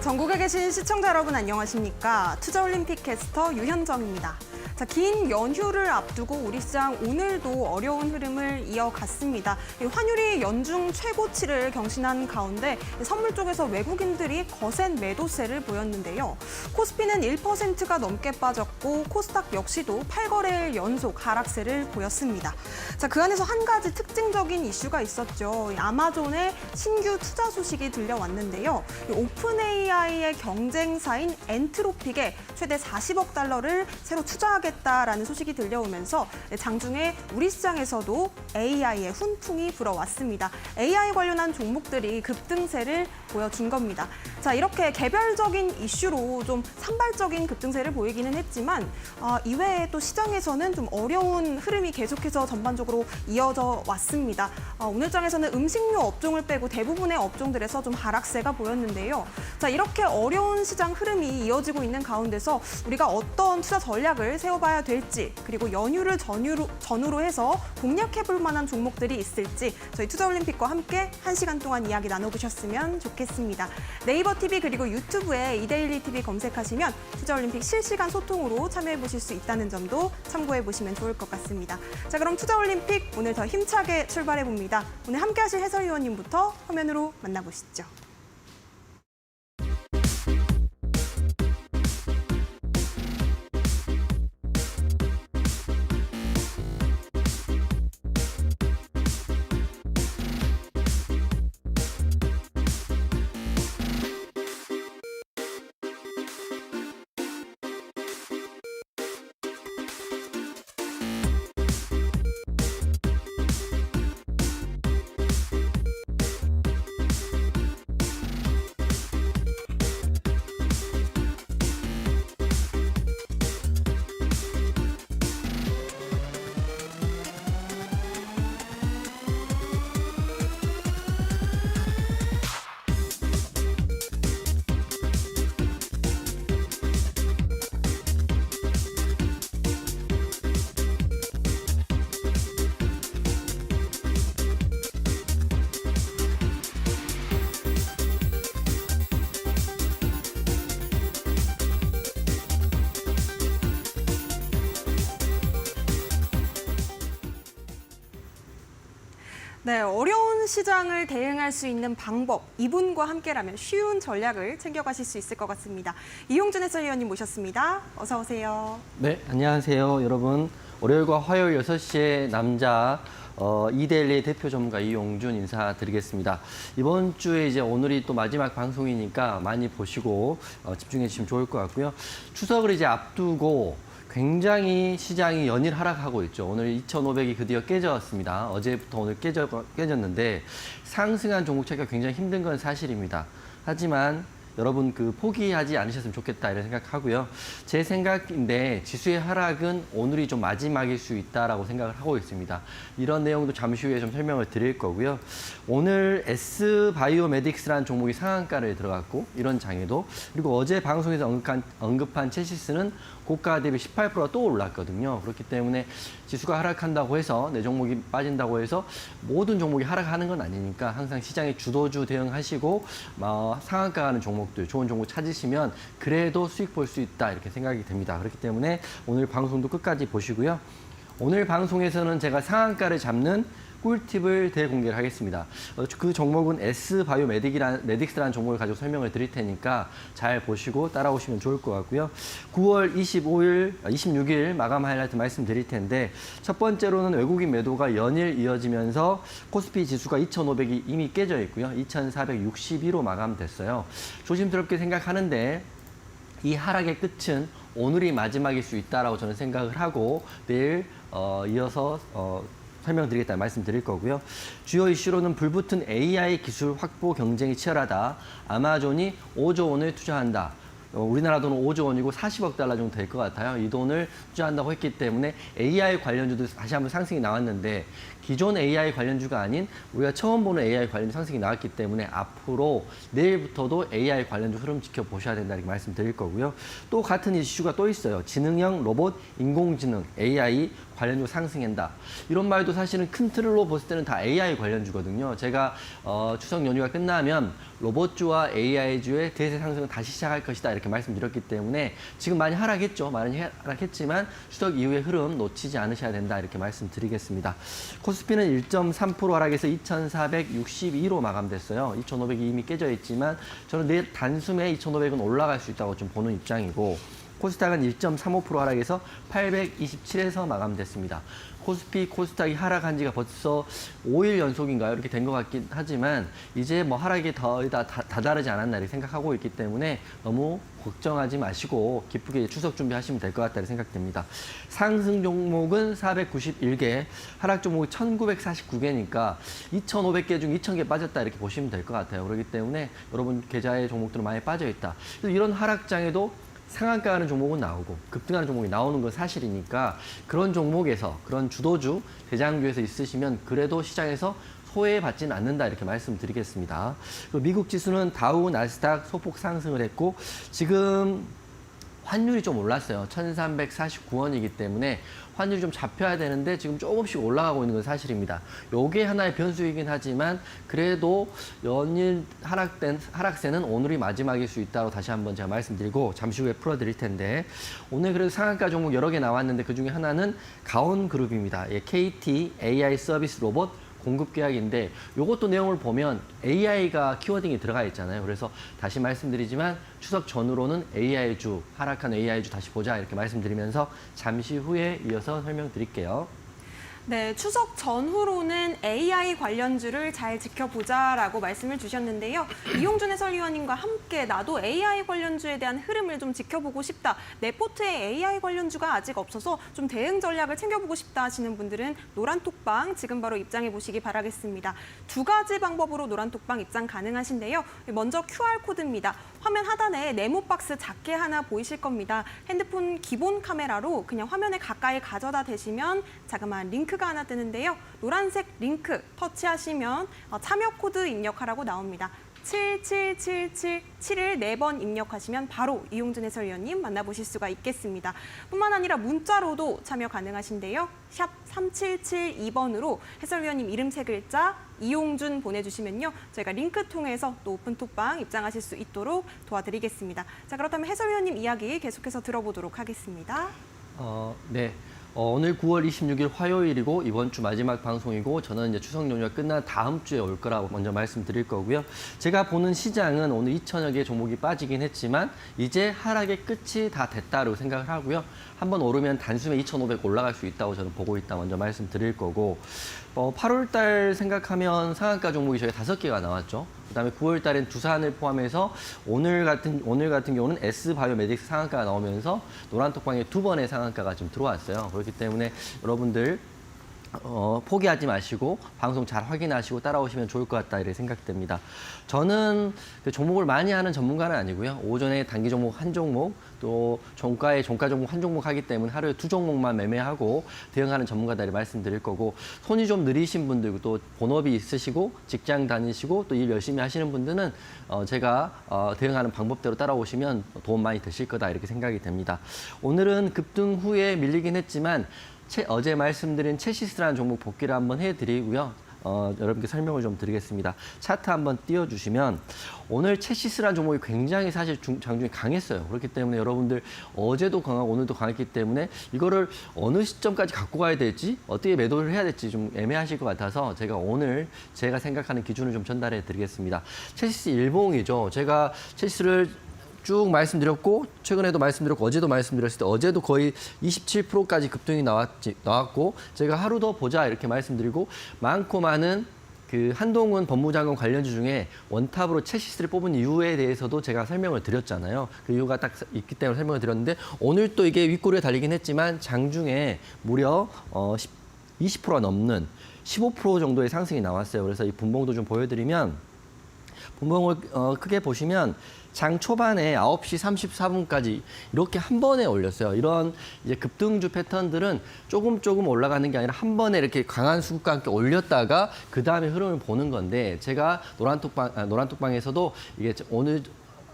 전국에 계신 시청자 여러분 안녕하십니까? 투자올림픽 캐스터 유현정입니다. 자, 긴 연휴를 앞두고 우리 시장 오늘도 어려운 흐름을 이어갔습니다. 환율이 연중 최고치를 경신한 가운데 선물 쪽에서 외국인들이 거센 매도세를 보였는데요. 코스피는 1%가 넘게 빠졌고 코스닥 역시도 8거래일 연속 하락세를 보였습니다. 자, 그 안에서 한 가지 특징적인 이슈가 있었죠. 아마존의 신규 투자 소식이 들려왔는데요. 오픈 AI의 경쟁사인 엔트로픽에 최대 40억 달러를 새로 투자하겠다라는 소식이 들려오면서 장중에 우리 시장에서도 AI의 훈풍이 불어왔습니다. AI 관련한 종목들이 급등세를 보여준 겁니다. 자, 이렇게 개별적인 이슈로 좀 산발적인 급등세를 보이기는 했지만 이외에 또 시장에서는 좀 어려운 흐름이 계속해서 전반적으로 이어져 왔습니다. 오늘 장에서는 음식료 업종을 빼고 대부분의 업종들에서 좀 하락세가 보였는데요. 자, 이렇게 어려운 시장 흐름이 이어지고 있는 가운데서 우리가 어떤 투자 전략을 세워봐야 될지, 그리고 연휴를 전후로 해서 공략해볼 만한 종목들이 있을지 저희 투자올림픽과 함께 1시간 동안 이야기 나눠보셨으면 좋겠습니다. 네이버 TV 그리고 유튜브에 이데일리 TV 검색하시면 투자올림픽 실시간 소통으로 참여해보실 수 있다는 점도 참고해보시면 좋을 것 같습니다. 자, 그럼 투자올림픽 오늘 더 힘차게 출발해봅니다. 오늘 함께하실 해설위원님부터 화면으로 만나보시죠. 네, 어려운 시장을 대응할 수 있는 방법, 이분과 함께라면 쉬운 전략을 챙겨가실 수 있을 것 같습니다. 이용준 해설위원님 모셨습니다. 어서 오세요. 네, 안녕하세요, 여러분. 월요일과 화요일 6시에 남자 이데일리 대표 전문가 이용준 인사드리겠습니다. 이번 주에 이제 오늘이 또 마지막 방송이니까 많이 보시고 집중해 주시면 좋을 것 같고요. 추석을 이제 앞두고 굉장히 시장이 연일 하락하고 있죠. 오늘 2,500이 드디어 깨졌습니다. 어제부터 오늘 깨졌는데 상승한 종목 찾기가 굉장히 힘든 건 사실입니다. 하지만 여러분 포기하지 않으셨으면 좋겠다 이런 생각하고요. 제 생각인데 지수의 하락은 오늘이 좀 마지막일 수 있다라고 생각을 하고 있습니다. 이런 내용도 잠시 후에 좀 설명을 드릴 거고요. 오늘 S바이오메딕스라는 종목이 상한가를 들어갔고 이런 장에도, 그리고 어제 방송에서 언급한 체시스는 고가 대비 18%가 또 올랐거든요. 그렇기 때문에 지수가 하락한다고 해서 내 종목이 빠진다고 해서 모든 종목이 하락하는 건 아니니까 항상 시장의 주도주 대응하시고 상한가 가는 종목들, 좋은 종목 찾으시면 그래도 수익 볼 수 있다 이렇게 생각이 됩니다. 그렇기 때문에 오늘 방송도 끝까지 보시고요. 오늘 방송에서는 제가 상한가를 잡는 꿀팁을 대공개를 하겠습니다. 그 종목은 S바이오메딕스라는 종목을 가지고 설명을 드릴 테니까 잘 보시고 따라오시면 좋을 것 같고요. 9월 26일 마감 하이라이트 말씀드릴 텐데, 첫 번째로는 외국인 매도가 연일 이어지면서 코스피 지수가 2,500이 이미 깨져 있고요. 2,462로 마감됐어요. 조심스럽게 생각하는데 이 하락의 끝은 오늘이 마지막일 수 있다라고 저는 생각을 하고 내일 이어서 설명드리겠다는 말씀 드릴 거고요. 주요 이슈로는 불붙은 AI 기술 확보 경쟁이 치열하다. 아마존이 5조 원을 투자한다. 우리나라 돈은 5조 원이고 40억 달러 정도 될 것 같아요. 이 돈을 투자한다고 했기 때문에 AI 관련주도 다시 한번 상승이 나왔는데 기존 AI 관련주가 아닌 우리가 처음 보는 AI 관련주 상승이 나왔기 때문에 앞으로 내일부터도 AI 관련주 흐름 지켜보셔야 된다 이렇게 말씀드릴 거고요. 또 같은 이슈가 또 있어요. 지능형 로봇, 인공지능, AI 관련주 상승한다. 이런 말도 사실은 큰 틀로 봤을 때는 다 AI 관련주거든요. 제가 추석 연휴가 끝나면 로봇주와 AI주의 대세 상승은 다시 시작할 것이다 이렇게 말씀드렸기 때문에 지금 많이 하락했죠. 많이 하락했지만 추석 이후의 흐름 놓치지 않으셔야 된다 이렇게 말씀드리겠습니다. 코스피는 1.3% 하락해서 2,462로 마감됐어요. 2,500이 이미 깨져 있지만 저는 내일 단숨에 2,500은 올라갈 수 있다고 좀 보는 입장이고 코스닥은 1.35% 하락해서 827에서 마감됐습니다. 코스닥이 하락한 지가 벌써 5일 연속인가요? 이렇게 된 것 같긴 하지만 이제 뭐 하락이 더 다다르지 않았나 이렇게 생각하고 있기 때문에 너무 걱정하지 마시고 기쁘게 추석 준비하시면 될 것 같다는 생각됩니다. 상승 종목은 491개, 하락 종목이 1949개니까 2,500개 중 2,000개 빠졌다 이렇게 보시면 될 것 같아요. 그렇기 때문에 여러분 계좌의 종목들은 많이 빠져있다. 이런 하락장에도 상한가하는 종목은 나오고 급등하는 종목이 나오는 건 사실이니까 그런 종목에서 그런 주도주, 대장주에서 있으시면 그래도 시장에서 소외받지는 않는다 이렇게 말씀드리겠습니다. 미국 지수는 다우, 나스닥 소폭 상승을 했고 지금 환율이 좀 올랐어요. 1,349원이기 때문에 환율이 좀 잡혀야 되는데 지금 조금씩 올라가고 있는 건 사실입니다. 요게 하나의 변수이긴 하지만 그래도 연일 하락세는 오늘이 마지막일 수 있다고 다시 한번 제가 말씀드리고 잠시 후에 풀어드릴 텐데 오늘 그래도 상한가 종목 여러 개 나왔는데 그중에 하나는 가온그룹입니다. KT AI 서비스 로봇 공급 계약인데 이것도 내용을 보면 AI가 키워딩이 들어가 있잖아요. 그래서 다시 말씀드리지만 추석 전후로는 AI주, 하락한 AI주 다시 보자 이렇게 말씀드리면서 잠시 후에 이어서 설명드릴게요. 네, 추석 전후로는 AI 관련주를 잘 지켜보자라고 말씀을 주셨는데요. 이용준 해설위원님과 함께 나도 AI 관련주에 대한 흐름을 좀 지켜보고 싶다. 내 포트에 AI 관련주가 아직 없어서 좀 대응 전략을 챙겨보고 싶다 하시는 분들은 노란톡방 지금 바로 입장해 보시기 바라겠습니다. 두 가지 방법으로 노란톡방 입장 가능하신데요. 먼저 QR코드입니다. 화면 하단에 네모 박스 작게 하나 보이실 겁니다. 핸드폰 기본 카메라로 그냥 화면에 가까이 가져다 대시면 자그마한 링크가 하나 뜨는데요. 노란색 링크 터치하시면 참여 코드 입력하라고 나옵니다. 7777을 4번 입력하시면 바로 이용준 해설위원님 만나보실 수가 있겠습니다. 뿐만 아니라 문자로도 참여 가능하신데요. 샵 3772번으로 해설위원님 이름 3글자 이용준 보내주시면요. 저희가 링크 통해서 또 오픈톡방 입장하실 수 있도록 도와드리겠습니다. 자, 그렇다면 해설위원님 이야기 계속해서 들어보도록 하겠습니다. 네. 오늘 9월 26일 화요일이고 이번 주 마지막 방송이고 저는 이제 추석 연휴가 끝난 다음 주에 올 거라고 먼저 말씀드릴 거고요. 제가 보는 시장은 오늘 2천여 개 종목이 빠지긴 했지만 이제 하락의 끝이 다 됐다고 생각을 하고요. 한번 오르면 단숨에 2,500 올라갈 수 있다고 저는 보고 있다 먼저 말씀드릴 거고 8월 달 생각하면 상한가 종목이 저희 5개가 나왔죠. 그다음에 9월 달엔 두산을 포함해서 오늘 같은 경우는 S바이오메딕스 상한가가 나오면서 노란톡방에 2번의 상한가가 좀 들어왔어요. 그렇기 때문에 여러분들 포기하지 마시고 방송 잘 확인하시고 따라오시면 좋을 것 같다 이렇게 생각됩니다. 저는 그 종목을 많이 하는 전문가는 아니고요. 오전에 단기 종목 한 종목 또 종가 종목 한 종목 하기 때문에 하루에 2종목만 매매하고 대응하는 전문가들이 말씀드릴 거고 손이 좀 느리신 분들 또 본업이 있으시고 직장 다니시고 또 일 열심히 하시는 분들은 제가 대응하는 방법대로 따라오시면 도움 많이 되실 거다 이렇게 생각이 됩니다. 오늘은 급등 후에 밀리긴 했지만 어제 말씀드린 체시스라는 종목 복귀를 한번 해드리고요. 여러분께 설명을 좀 드리겠습니다. 차트 한번 띄워주시면 오늘 체시스라는 종목이 굉장히 사실 장중에 강했어요. 그렇기 때문에 여러분들 어제도 강하고 오늘도 강했기 때문에 이거를 어느 시점까지 갖고 가야 될지 어떻게 매도를 해야 될지 좀 애매하실 것 같아서 제가 오늘 제가 생각하는 기준을 좀 전달해 드리겠습니다. 체시스 일봉이죠. 제가 체시스를 쭉 말씀드렸고 최근에도 말씀드렸고 어제도 말씀드렸을 때 어제도 거의 27%까지 급등이 나왔고 제가 하루 더 보자 이렇게 말씀드리고 많고 많은 그 한동훈 법무장관 관련주 중에 원탑으로 체시스를 뽑은 이유에 대해서도 제가 설명을 드렸잖아요. 그 이유가 딱 있기 때문에 설명을 드렸는데 오늘 또 이게 윗꼬리에 달리긴 했지만 장중에 무려 20%가 넘는 15% 정도의 상승이 나왔어요. 그래서 이 분봉도 좀 보여드리면 분봉을 크게 보시면 장 초반에 9시 34분까지 이렇게 한 번에 올렸어요. 이런 이제 급등주 패턴들은 조금 올라가는 게 아니라 한 번에 이렇게 강한 수급과 함께 올렸다가 그 다음에 흐름을 보는 건데 제가 노란톡방에서도 이게 오늘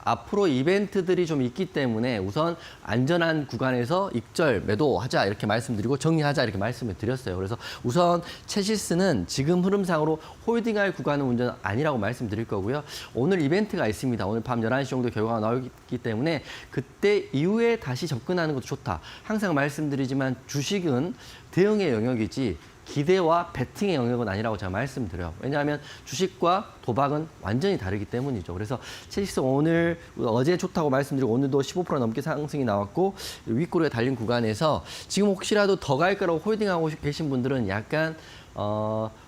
앞으로 이벤트들이 좀 있기 때문에 우선 안전한 구간에서 익절 매도하자 이렇게 말씀드리고 정리하자 이렇게 말씀을 드렸어요. 그래서 우선 체시스는 지금 흐름상으로 홀딩할 구간은 운전 아니라고 말씀드릴 거고요. 오늘 이벤트가 있습니다. 오늘 밤 11시 정도 결과가 나오기 때문에 그때 이후에 다시 접근하는 것도 좋다. 항상 말씀드리지만 주식은 대응의 영역이지 기대와 베팅의 영역은 아니라고 제가 말씀드려요. 왜냐하면 주식과 도박은 완전히 다르기 때문이죠. 그래서 체시스 오늘 어제 좋다고 말씀드리고 오늘도 15% 넘게 상승이 나왔고 윗꼬리가 달린 구간에서 지금 혹시라도 더 갈 거라고 홀딩하고 계신 분들은 약간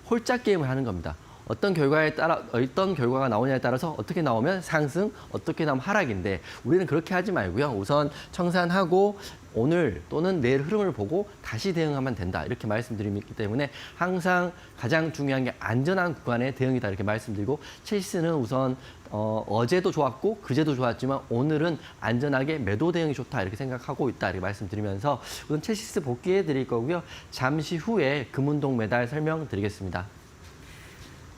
홀짝 게임을 하는 겁니다. 어떤 결과가 나오냐에 따라서 어떻게 나오면 상승, 어떻게 나오면 하락인데 우리는 그렇게 하지 말고요. 우선 청산하고 오늘 또는 내일 흐름을 보고 다시 대응하면 된다. 이렇게 말씀드리기 때문에 항상 가장 중요한 게 안전한 구간의 대응이다. 이렇게 말씀드리고 체시스는 우선 어제도 좋았고 그제도 좋았지만 오늘은 안전하게 매도 대응이 좋다. 이렇게 생각하고 있다. 이렇게 말씀드리면서 우선 체시스 복귀해 드릴 거고요. 잠시 후에 금운동 매달 설명드리겠습니다.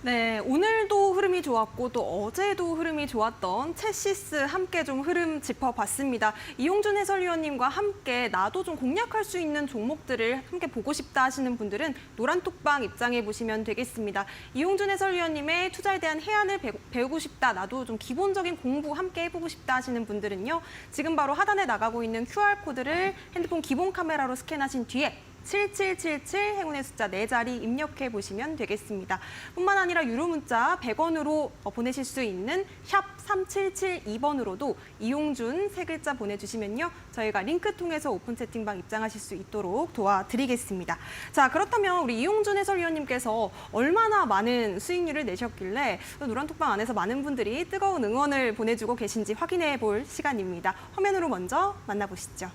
네, 오늘도 흐름이 좋았고 또 어제도 흐름이 좋았던 체시스 함께 좀 흐름 짚어봤습니다. 이용준 해설위원님과 함께 나도 좀 공략할 수 있는 종목들을 함께 보고 싶다 하시는 분들은 노란톡방 입장해 보시면 되겠습니다. 이용준 해설위원님의 투자에 대한 해안을 배우고 싶다, 나도 좀 기본적인 공부 함께 해보고 싶다 하시는 분들은요. 지금 바로 하단에 나가고 있는 QR코드를 핸드폰 기본 카메라로 스캔하신 뒤에 7777 행운의 숫자 4자리 입력해 보시면 되겠습니다. 뿐만 아니라 유료 문자 100원으로 보내실 수 있는 샵 3772번으로도 이용준 3글자 보내주시면요. 저희가 링크 통해서 오픈 채팅방 입장하실 수 있도록 도와드리겠습니다. 자, 그렇다면 우리 이용준 해설위원님께서 얼마나 많은 수익률을 내셨길래 노란톡방 안에서 많은 분들이 뜨거운 응원을 보내주고 계신지 확인해 볼 시간입니다. 화면으로 먼저 만나보시죠.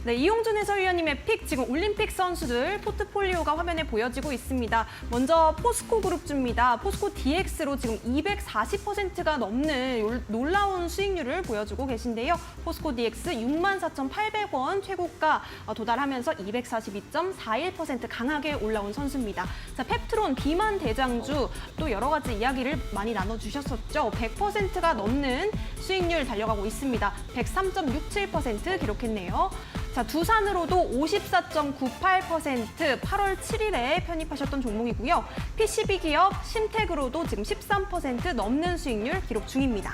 네, 이용준 해설위원님의 픽, 지금 올림픽 선수들 포트폴리오가 화면에 보여지고 있습니다. 먼저 포스코 그룹주입니다. 포스코 DX로 지금 240%가 넘는 놀라운 수익률을 보여주고 계신데요. 포스코 DX 64,800원 최고가 도달하면서 242.41% 강하게 올라온 선수입니다. 자, 펩트론 비만 대장주 또 여러 가지 이야기를 많이 나눠주셨었죠. 100%가 넘는 수익률 달려가고 있습니다. 103.67% 기록했네요. 자, 두산으로도 54.98% 8월 7일에 편입하셨던 종목이고요. PCB 기업 심택으로도 지금 13% 넘는 수익률 기록 중입니다.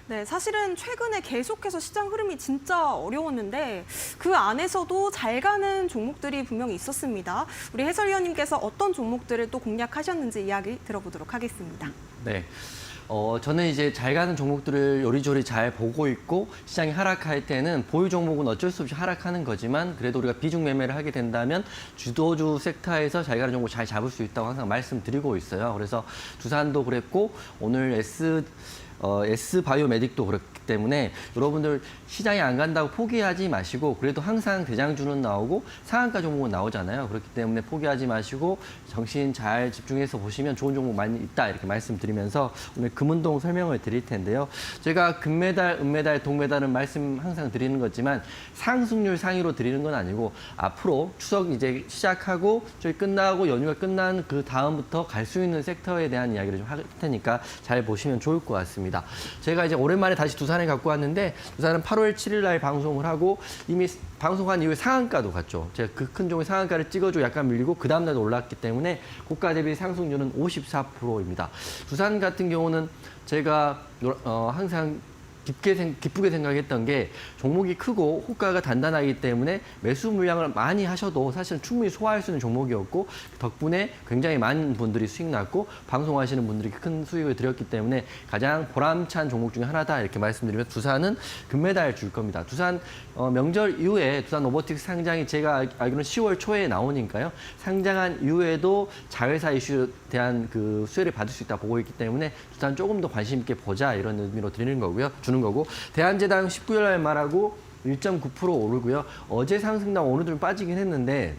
네, 사실은 최근에 계속해서 시장 흐름이 진짜 어려웠는데 그 안에서도 잘 가는 종목들이 분명히 있었습니다. 우리 해설위원님께서 어떤 종목들을 또 공략하셨는지 이야기 들어보도록 하겠습니다. 네. 저는 이제 잘 가는 종목들을 요리조리 잘 보고 있고 시장이 하락할 때는 보유 종목은 어쩔 수 없이 하락하는 거지만 그래도 우리가 비중 매매를 하게 된다면 주도주 섹터에서 잘 가는 종목 잘 잡을 수 있다고 항상 말씀드리고 있어요. 그래서 두산도 그랬고 오늘 S바이오메딕도 그렇기 때문에 여러분들 시장이 안 간다고 포기하지 마시고 그래도 항상 대장주는 나오고 상한가 종목은 나오잖아요. 그렇기 때문에 포기하지 마시고 정신 잘 집중해서 보시면 좋은 종목 많이 있다 이렇게 말씀드리면서 오늘 금운동 설명을 드릴 텐데요. 제가 금메달, 은메달, 동메달은 말씀 항상 드리는 거지만 상승률 상위로 드리는 건 아니고 앞으로 추석 이제 시작하고 저희 끝나고 연휴가 끝난 그 다음부터 갈 수 있는 섹터에 대한 이야기를 좀 할 테니까 잘 보시면 좋을 것 같습니다. 제가 이제 오랜만에 다시 두산에 갖고 왔는데 두산은 8월 7일 날 방송을 하고 이미 방송한 이후에 상한가도 갔죠. 제가 그 큰 종의 상한가를 찍어주고 약간 밀리고 그 다음날도 올랐기 때문에 고가 대비 상승률은 54%입니다. 두산 같은 경우는 제가 항상 기쁘게 생각했던 게 종목이 크고 호가가 단단하기 때문에 매수 물량을 많이 하셔도 사실은 충분히 소화할 수 있는 종목이었고 덕분에 굉장히 많은 분들이 수익 났고 방송하시는 분들이 큰 수익을 드렸기 때문에 가장 보람찬 종목 중에 하나다 이렇게 말씀드리면서 두산은 금메달 줄 겁니다. 두산 명절 이후에 두산 로보틱스 상장이 제가 알기로는 10월 초에 나오니까요. 상장한 이후에도 자회사 이슈에 대한 그 수혜를 받을 수 있다 보고 있기 때문에 두산 조금 더 관심 있게 보자 이런 의미로 주는 거고 대한제당 19일 날 말하고 1.9% 오르고요. 어제 상승당 오늘 좀 빠지긴 했는데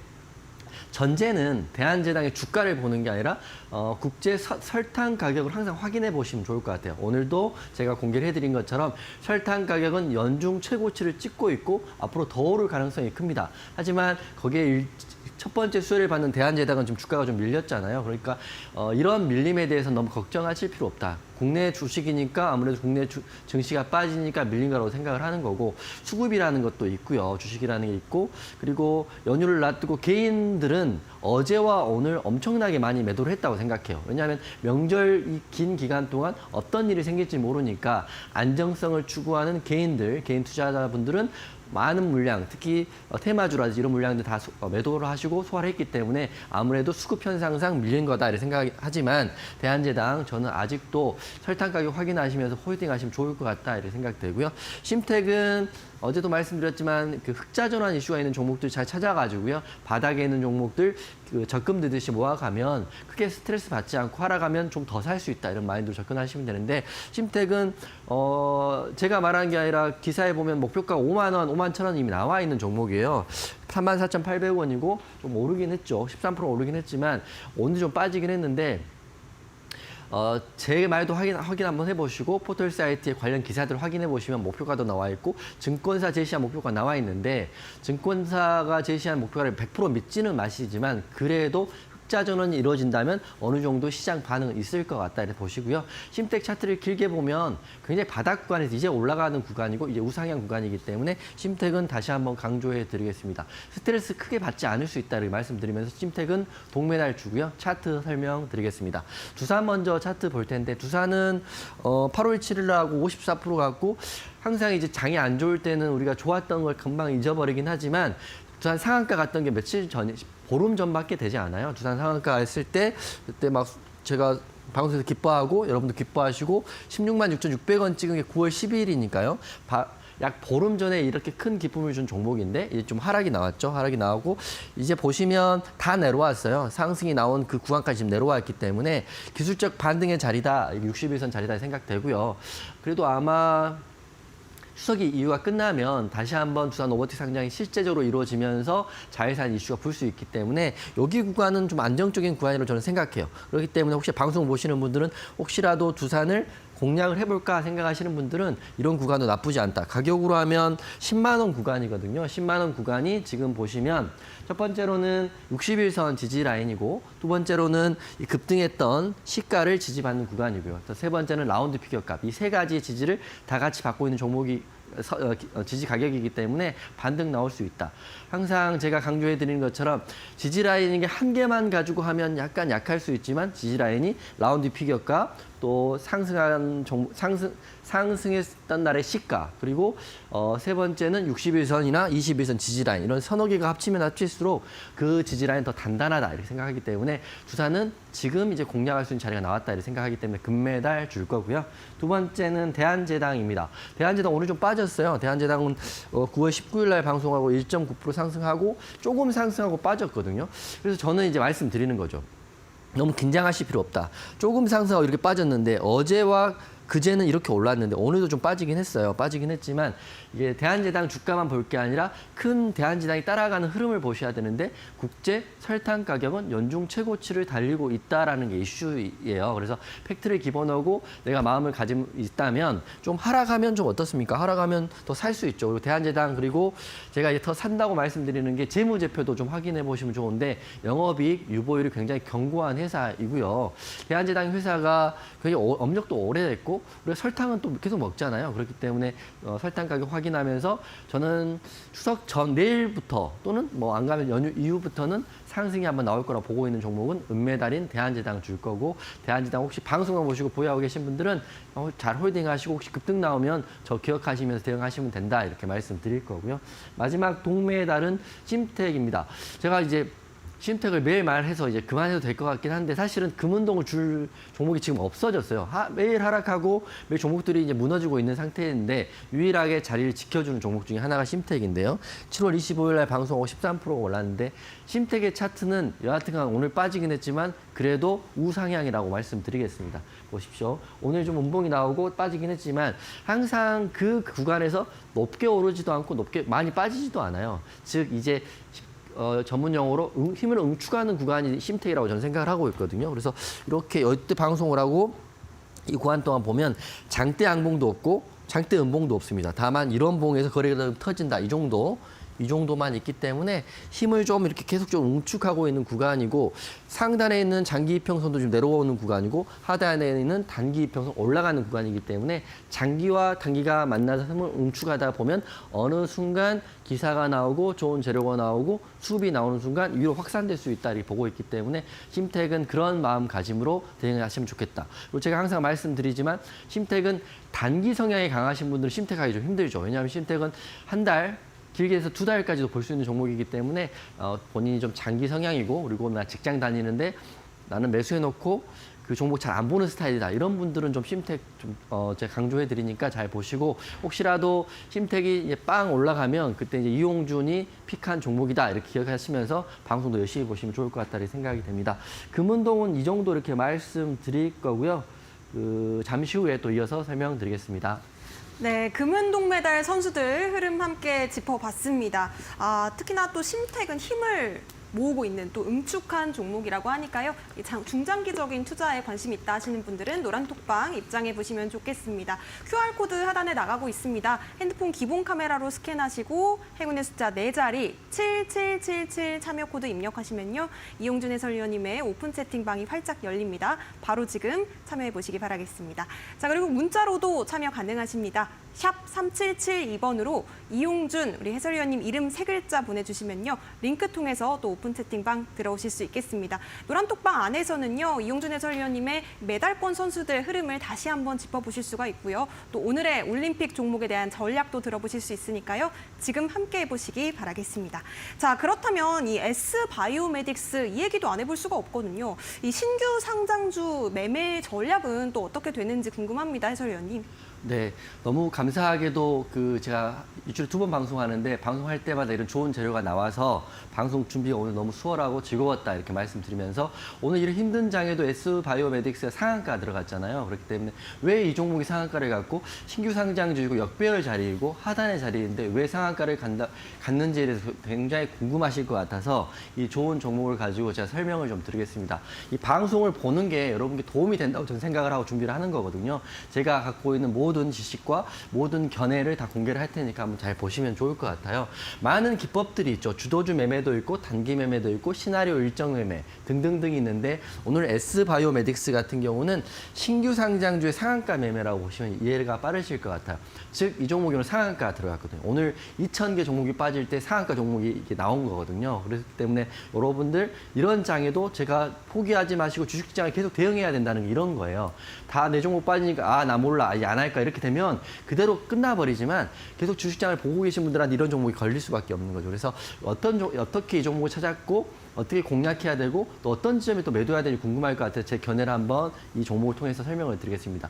전제는 대한제당의 주가를 보는 게 아니라 국제 설탕 가격을 항상 확인해 보시면 좋을 것 같아요. 오늘도 제가 공개를 해드린 것처럼 설탕 가격은 연중 최고치를 찍고 있고 앞으로 더 오를 가능성이 큽니다. 하지만 거기에 첫 번째 수혜를 받는 대한제당은 지금 주가가 좀 밀렸잖아요. 그러니까 이런 밀림에 대해서 너무 걱정하실 필요 없다. 국내 주식이니까 아무래도 국내 증시가 빠지니까 밀린 거라고 생각을 하는 거고 수급이라는 것도 있고요. 주식이라는 게 있고 그리고 연휴를 놔두고 개인들은 어제와 오늘 엄청나게 많이 매도를 했다고 생각해요. 왜냐하면 명절 이 긴 기간 동안 어떤 일이 생길지 모르니까 안정성을 추구하는 개인들, 개인 투자자분들은 많은 물량, 특히 테마주라든지 이런 물량들 다 매도를 하시고 소화를 했기 때문에 아무래도 수급 현상상 밀린 거다 이렇게 생각하지만 대한제당 저는 아직도 설탕 가격 확인하시면서 홀딩 하시면 좋을 것 같다 이렇게 생각되고요. 심택은 어제도 말씀드렸지만 그 흑자 전환 이슈가 있는 종목들 잘 찾아가지고요. 바닥에 있는 종목들 그 적금 드듯이 모아가면 크게 스트레스 받지 않고 하락하면 좀 더 살 수 있다 이런 마인드로 접근하시면 되는데 심택은 제가 말한 게 아니라 기사에 보면 목표가 5만 원, 5만 1천 원 이미 나와 있는 종목이에요. 34,800원이고 좀 오르긴 했죠. 13% 오르긴 했지만 오늘 좀 빠지긴 했는데 제 말도 확인 한번 해보시고 포털 사이트에 관련 기사들 확인해 보시면 목표가도 나와 있고 증권사 제시한 목표가 나와 있는데 증권사가 제시한 목표가를 100% 믿지는 마시지만 그래도 흑자 전환이 이루어진다면 어느 정도 시장 반응은 있을 것 같다 이렇게 보시고요. 심택 차트를 길게 보면 굉장히 바닥 구간에서 이제 올라가는 구간이고 이제 우상향 구간이기 때문에 심택은 다시 한번 강조해 드리겠습니다. 스트레스 크게 받지 않을 수 있다 이렇게 말씀드리면서 심택은 동메달 주고요. 차트 설명드리겠습니다. 두산 먼저 차트 볼 텐데 두산은 8월 7일 하고 54% 갖고 항상 이제 장이 안 좋을 때는 우리가 좋았던 걸 금방 잊어버리긴 하지만 두산 상한가 갔던 게 며칠 전에 보름 전밖에 되지 않아요. 두산 상한가 했을 때 그때 막 제가 방송에서 기뻐하고 여러분도 기뻐하시고 16만 6,600원 찍은 게 9월 12일이니까요. 약 보름 전에 이렇게 큰 기쁨을 준 종목인데 이제 좀 하락이 나왔죠. 하락이 나오고 이제 보시면 다 내려왔어요. 상승이 나온 그 구간까지 지금 내려왔기 때문에 기술적 반등의 자리다. 61선 자리다 생각되고요. 그래도 아마 추석 이후가 끝나면 다시 한번 두산 로보틱 상장이 실제적으로 이루어지면서 자회사 이슈가 불 수 있기 때문에 여기 구간은 좀 안정적인 구간이라고 저는 생각해요. 그렇기 때문에 혹시 방송 보시는 분들은 혹시라도 두산을 공략을 해볼까 생각하시는 분들은 이런 구간도 나쁘지 않다. 가격으로 하면 10만 원 구간이거든요. 10만 원 구간이 지금 보시면 첫 번째로는 61선 지지 라인이고 두 번째로는 이 급등했던 시가를 지지받는 구간이고요. 또 세 번째는 라운드 피겨값. 이 세 가지의 지지를 다 같이 받고 있는 종목이 지지 가격이기 때문에 반등 나올 수 있다. 항상 제가 강조해 드리는 것처럼 지지 라인인 게 한 개만 가지고 하면 약간 약할 수 있지만 지지 라인이 라운드 피겨값 또 상승했던 날의 시가 그리고 세 번째는 61선이나 21선 지지라인 이런 서너 개가 합치면 합칠수록 그 지지라인 더 단단하다 이렇게 생각하기 때문에 두산은 지금 이제 공략할 수 있는 자리가 나왔다 이렇게 생각하기 때문에 금메달 줄 거고요. 두 번째는 대한제당입니다. 대한제당 오늘 좀 빠졌어요. 대한제당은 9월 19일 날 방송하고 1.9% 상승하고 조금 상승하고 빠졌거든요. 그래서 저는 이제 말씀드리는 거죠. 너무 긴장하실 필요 없다. 조금 상승하고 이렇게 빠졌는데 어제와 그제는 이렇게 올랐는데 오늘도 좀 빠지긴 했어요. 빠지긴 했지만 이게 대한제당 주가만 볼 게 아니라 큰 대한제당이 따라가는 흐름을 보셔야 되는데 국제 설탕 가격은 연중 최고치를 달리고 있다라는 게 이슈예요. 그래서 팩트를 기본하고 내가 마음을 가지고 있다면 좀 하락하면 좀 어떻습니까? 하락하면 더 살 수 있죠. 그리고 대한제당 그리고 제가 이제 더 산다고 말씀드리는 게 재무제표도 좀 확인해 보시면 좋은데 영업이익, 유보율이 굉장히 견고한 회사이고요. 대한제당 회사가 굉장히 업력도 오래됐고 그리고 우리가 설탕은 또 계속 먹잖아요. 그렇기 때문에 설탕 가격 확인하면서 저는 추석 전 내일부터 또는 뭐 안 가면 연휴 이후부터는 상승이 한번 나올 거라 보고 있는 종목은 은메달인 대한제당 줄 거고, 대한제당 혹시 방송만 보시고 보유하고 계신 분들은 잘 홀딩하시고 혹시 급등 나오면 저 기억하시면서 대응하시면 된다 이렇게 말씀드릴 거고요. 마지막 동메달은 찜텍입니다. 제가 이제 찜텍을 매일 말해서 이제 그만해도 될 것 같긴 한데 사실은 금운동을 줄 종목이 지금 없어졌어요. 매일 하락하고 매일 종목들이 이제 무너지고 있는 상태인데 유일하게 자리를 지켜주는 종목 중에 하나가 찜텍인데요. 7월 25일 날 방송하고 13%가 올랐는데 찜텍의 차트는 여하튼간 오늘 빠지긴 했지만 그래도 우상향이라고 말씀드리겠습니다. 보십시오. 오늘 좀 음봉이 나오고 빠지긴 했지만 항상 그 구간에서 높게 오르지도 않고 높게 많이 빠지지도 않아요. 즉 이제 전문 용어로 힘을 응축하는 구간이 심텍이라고 저는 생각을 하고 있거든요. 그래서 이렇게 이때 방송을 하고 이 구간 동안 보면 장대 양봉도 없고 장대 음봉도 없습니다. 다만 이런 봉에서 거래가 터진다 이 정도만 있기 때문에 힘을 좀 이렇게 계속 좀 응축하고 있는 구간이고, 상단에 있는 장기 이평선도 좀 내려오는 구간이고 하단에 있는 단기 이평선 올라가는 구간이기 때문에 장기와 단기가 만나서 힘을 응축하다 보면 어느 순간 기사가 나오고 좋은 재료가 나오고 수급이 나오는 순간 위로 확산될 수 있다 이렇게 보고 있기 때문에 심텍은 그런 마음가짐으로 대응을 하시면 좋겠다. 그리고 제가 항상 말씀드리지만 심텍은 단기 성향이 강하신 분들은 심텍 하기 좀 힘들죠. 왜냐하면 심텍은 한 달 길게 해서 2달까지도 볼 수 있는 종목이기 때문에 본인이 좀 장기 성향이고, 그리고 나 직장 다니는데 나는 매수해놓고 그 종목 잘 안 보는 스타일이다. 이런 분들은 좀 심텍 제가 강조해 드리니까 잘 보시고, 혹시라도 심텍이 이제 빵 올라가면 그때 이제 이용준이 픽한 종목이다 이렇게 기억하시면서 방송도 열심히 보시면 좋을 것 같다 이렇게 생각이 됩니다. 금운동은 이 정도 이렇게 말씀드릴 거고요. 잠시 후에 또 이어서 설명드리겠습니다. 네, 금은동메달 선수들 흐름 함께 짚어봤습니다. 특히나 또 심텍은 힘을 모으고 있는 또 응축한 종목이라고 하니까요. 중장기적인 투자에 관심 있다 하시는 분들은 노란톡방 입장해 보시면 좋겠습니다. QR코드 하단에 나가고 있습니다. 핸드폰 기본 카메라로 스캔하시고 행운의 숫자 4자리 7777 참여 코드 입력하시면요. 이용준 해설위원님의 오픈 채팅방이 활짝 열립니다. 바로 지금 참여해 보시기 바라겠습니다. 자, 그리고 문자로도 참여 가능하십니다. 샵 3772번으로 이용준 우리 해설위원님 이름 3글자 보내주시면요. 링크 통해서 또 오픈 채팅방 들어오실 수 있겠습니다. 노란톡방 안에서는요. 이용준 해설위원님의 메달권 선수들 흐름을 다시 한번 짚어보실 수가 있고요. 또 오늘의 올림픽 종목에 대한 전략도 들어보실 수 있으니까요. 지금 함께 해보시기 바라겠습니다. 자, 그렇다면 이 S바이오메딕스 이 얘기도 안 해볼 수가 없거든요. 이 신규 상장주 매매 전략은 또 어떻게 되는지 궁금합니다. 해설위원님. 네, 너무 감사하게도 제가 일주일에 2번 방송하는데 방송할 때마다 이런 좋은 재료가 나와서 방송 준비가 오늘 너무 수월하고 즐거웠다 이렇게 말씀드리면서, 오늘 이런 힘든 장에도 S바이오메딕스가 상한가 들어갔잖아요. 그렇기 때문에 왜 이 종목이 상한가를 갖고 신규 상장주이고 역배열 자리이고 하단의 자리인데 왜 상한가를 갔는지에 대해서 굉장히 궁금하실 것 같아서 이 좋은 종목을 가지고 제가 설명을 좀 드리겠습니다. 이 방송을 보는 게 여러분께 도움이 된다고 저는 생각을 하고 준비를 하는 거거든요. 제가 갖고 있는 모든 지식과 모든 견해를 다 공개를 할 테니까 한번 잘 보시면 좋을 것 같아요. 많은 기법들이 있죠. 주도주 매매도 있고 단기 매매도 있고 시나리오 일정 매매 등등등이 있는데, 오늘 S바이오메딕스 같은 경우는 신규 상장주의 상한가 매매라고 보시면 이해가 빠르실 것 같아요. 즉 이 종목이 오늘 상한가 들어갔거든요. 오늘 2,000개 종목이 빠질 때 상한가 종목이 이렇게 나온 거거든요. 그렇기 때문에 여러분들 이런 장에도 제가 포기하지 마시고 주식시장에 계속 대응해야 된다는 게 이런 거예요. 다 내 종목 빠지니까 나 몰라 안 할까 이렇게 되면 그대로 끝나버리지만, 계속 주식장을 보고 계신 분들한테 이런 종목이 걸릴 수밖에 없는 거죠. 그래서 어떻게 이 종목을 찾았고 어떻게 공략해야 되고 또 어떤 지점에 또 매도해야 되는지 궁금할 것 같아서 제 견해를 한번 이 종목을 통해서 설명을 드리겠습니다.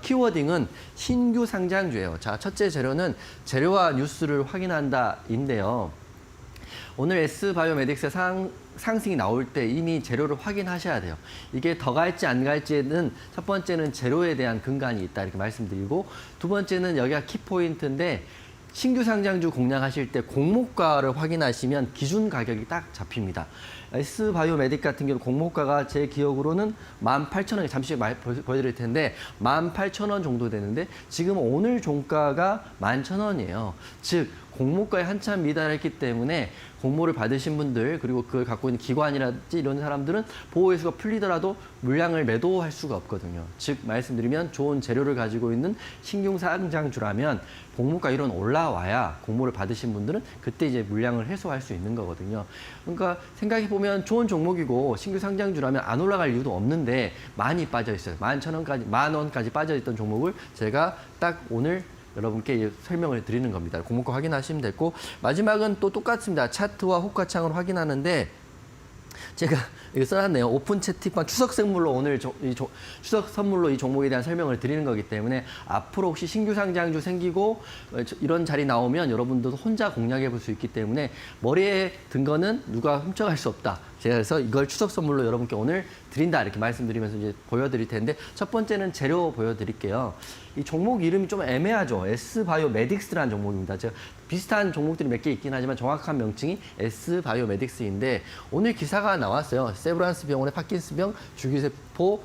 키워딩은 신규 상장주예요. 자, 첫째 재료는 재료와 뉴스를 확인한다인데요. 오늘 S바이오메딕스의 상승이 나올 때 이미 재료를 확인하셔야 돼요. 이게 더 갈지 안 갈지는 첫 번째는 재료에 대한 근간이 있다 이렇게 말씀드리고, 두 번째는 여기가 키포인트인데 신규 상장주 공략하실 때 공모가를 확인하시면 기준 가격이 딱 잡힙니다. S바이오메딕 같은 경우 공모가가 제 기억으로는 18,000원, 잠시 보여드릴 텐데 18,000원 정도 되는데 지금 오늘 종가가 11,000원이에요. 즉 공모가에 한참 미달했기 때문에 공모를 받으신 분들 그리고 그걸 갖고 있는 기관이라든지 이런 사람들은 보호회수가 풀리더라도 물량을 매도할 수가 없거든요. 즉 말씀드리면 좋은 재료를 가지고 있는 신규 상장주라면 공모가 이론 올라와야 공모를 받으신 분들은 그때 이제 물량을 해소할 수 있는 거거든요. 그러니까 생각해 보면 좋은 종목이고 신규 상장주라면 안 올라갈 이유도 없는데 많이 빠져 있어요. 11,000원까지 10,000원까지 빠져 있던 종목을 제가 딱 오늘 여러분께 설명을 드리는 겁니다. 공모가 확인하시면 됐고 마지막은 또 똑같습니다. 차트와 호가창을 확인하는데 제가 이거 써놨네요. 오픈 채팅방 추석 선물로 오늘 추석 선물로 이 종목에 대한 설명을 드리는 거기 때문에 앞으로 혹시 신규 상장주 생기고 이런 자리 나오면 여러분들도 혼자 공략해 볼 수 있기 때문에 머리에 든 거는 누가 훔쳐갈 수 없다. 제가 그래서 이걸 추석 선물로 여러분께 오늘 드린다 이렇게 말씀드리면서 이제 보여드릴 텐데 첫 번째는 재료 보여드릴게요. 이 종목 이름이 좀 애매하죠. S바이오메딕스라는 종목입니다. 제가 비슷한 종목들이 몇 개 있긴 하지만 정확한 명칭이 S바이오메딕스인데 오늘 기사가 나왔어요. 세브란스 병원의 파킨슨병 줄기세포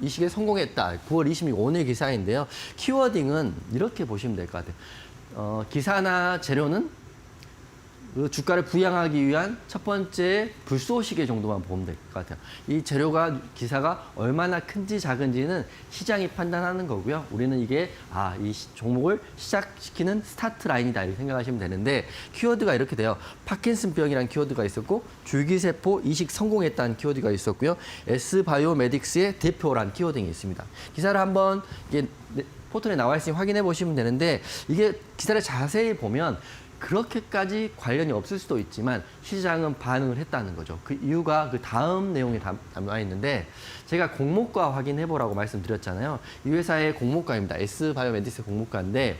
이식에 성공했다. 9월 26일 오늘 기사인데요. 키워딩은 이렇게 보시면 될 것 같아요. 기사나 재료는 그 주가를 부양하기 위한 첫 번째 불쏘시개 정도만 보면 될 것 같아요. 이 재료가 기사가 얼마나 큰지 작은지는 시장이 판단하는 거고요. 우리는 이게 이 종목을 시작시키는 스타트 라인이다 이렇게 생각하시면 되는데 키워드가 이렇게 돼요. 파킨슨병이라는 키워드가 있었고 줄기세포 이식 성공했다는 키워드가 있었고요. S바이오메딕스의 대표라는 키워드가 있습니다. 기사를 한번 이게 포털에 나와 있으니 확인해 보시면 되는데 이게 기사를 자세히 보면 그렇게까지 관련이 없을 수도 있지만 시장은 반응을 했다는 거죠. 그 이유가 그 다음 내용에 담아 있는데 제가 공모가 확인해 보라고 말씀드렸잖아요. 이 회사의 공모가입니다. S바이오메딕스 공모가인데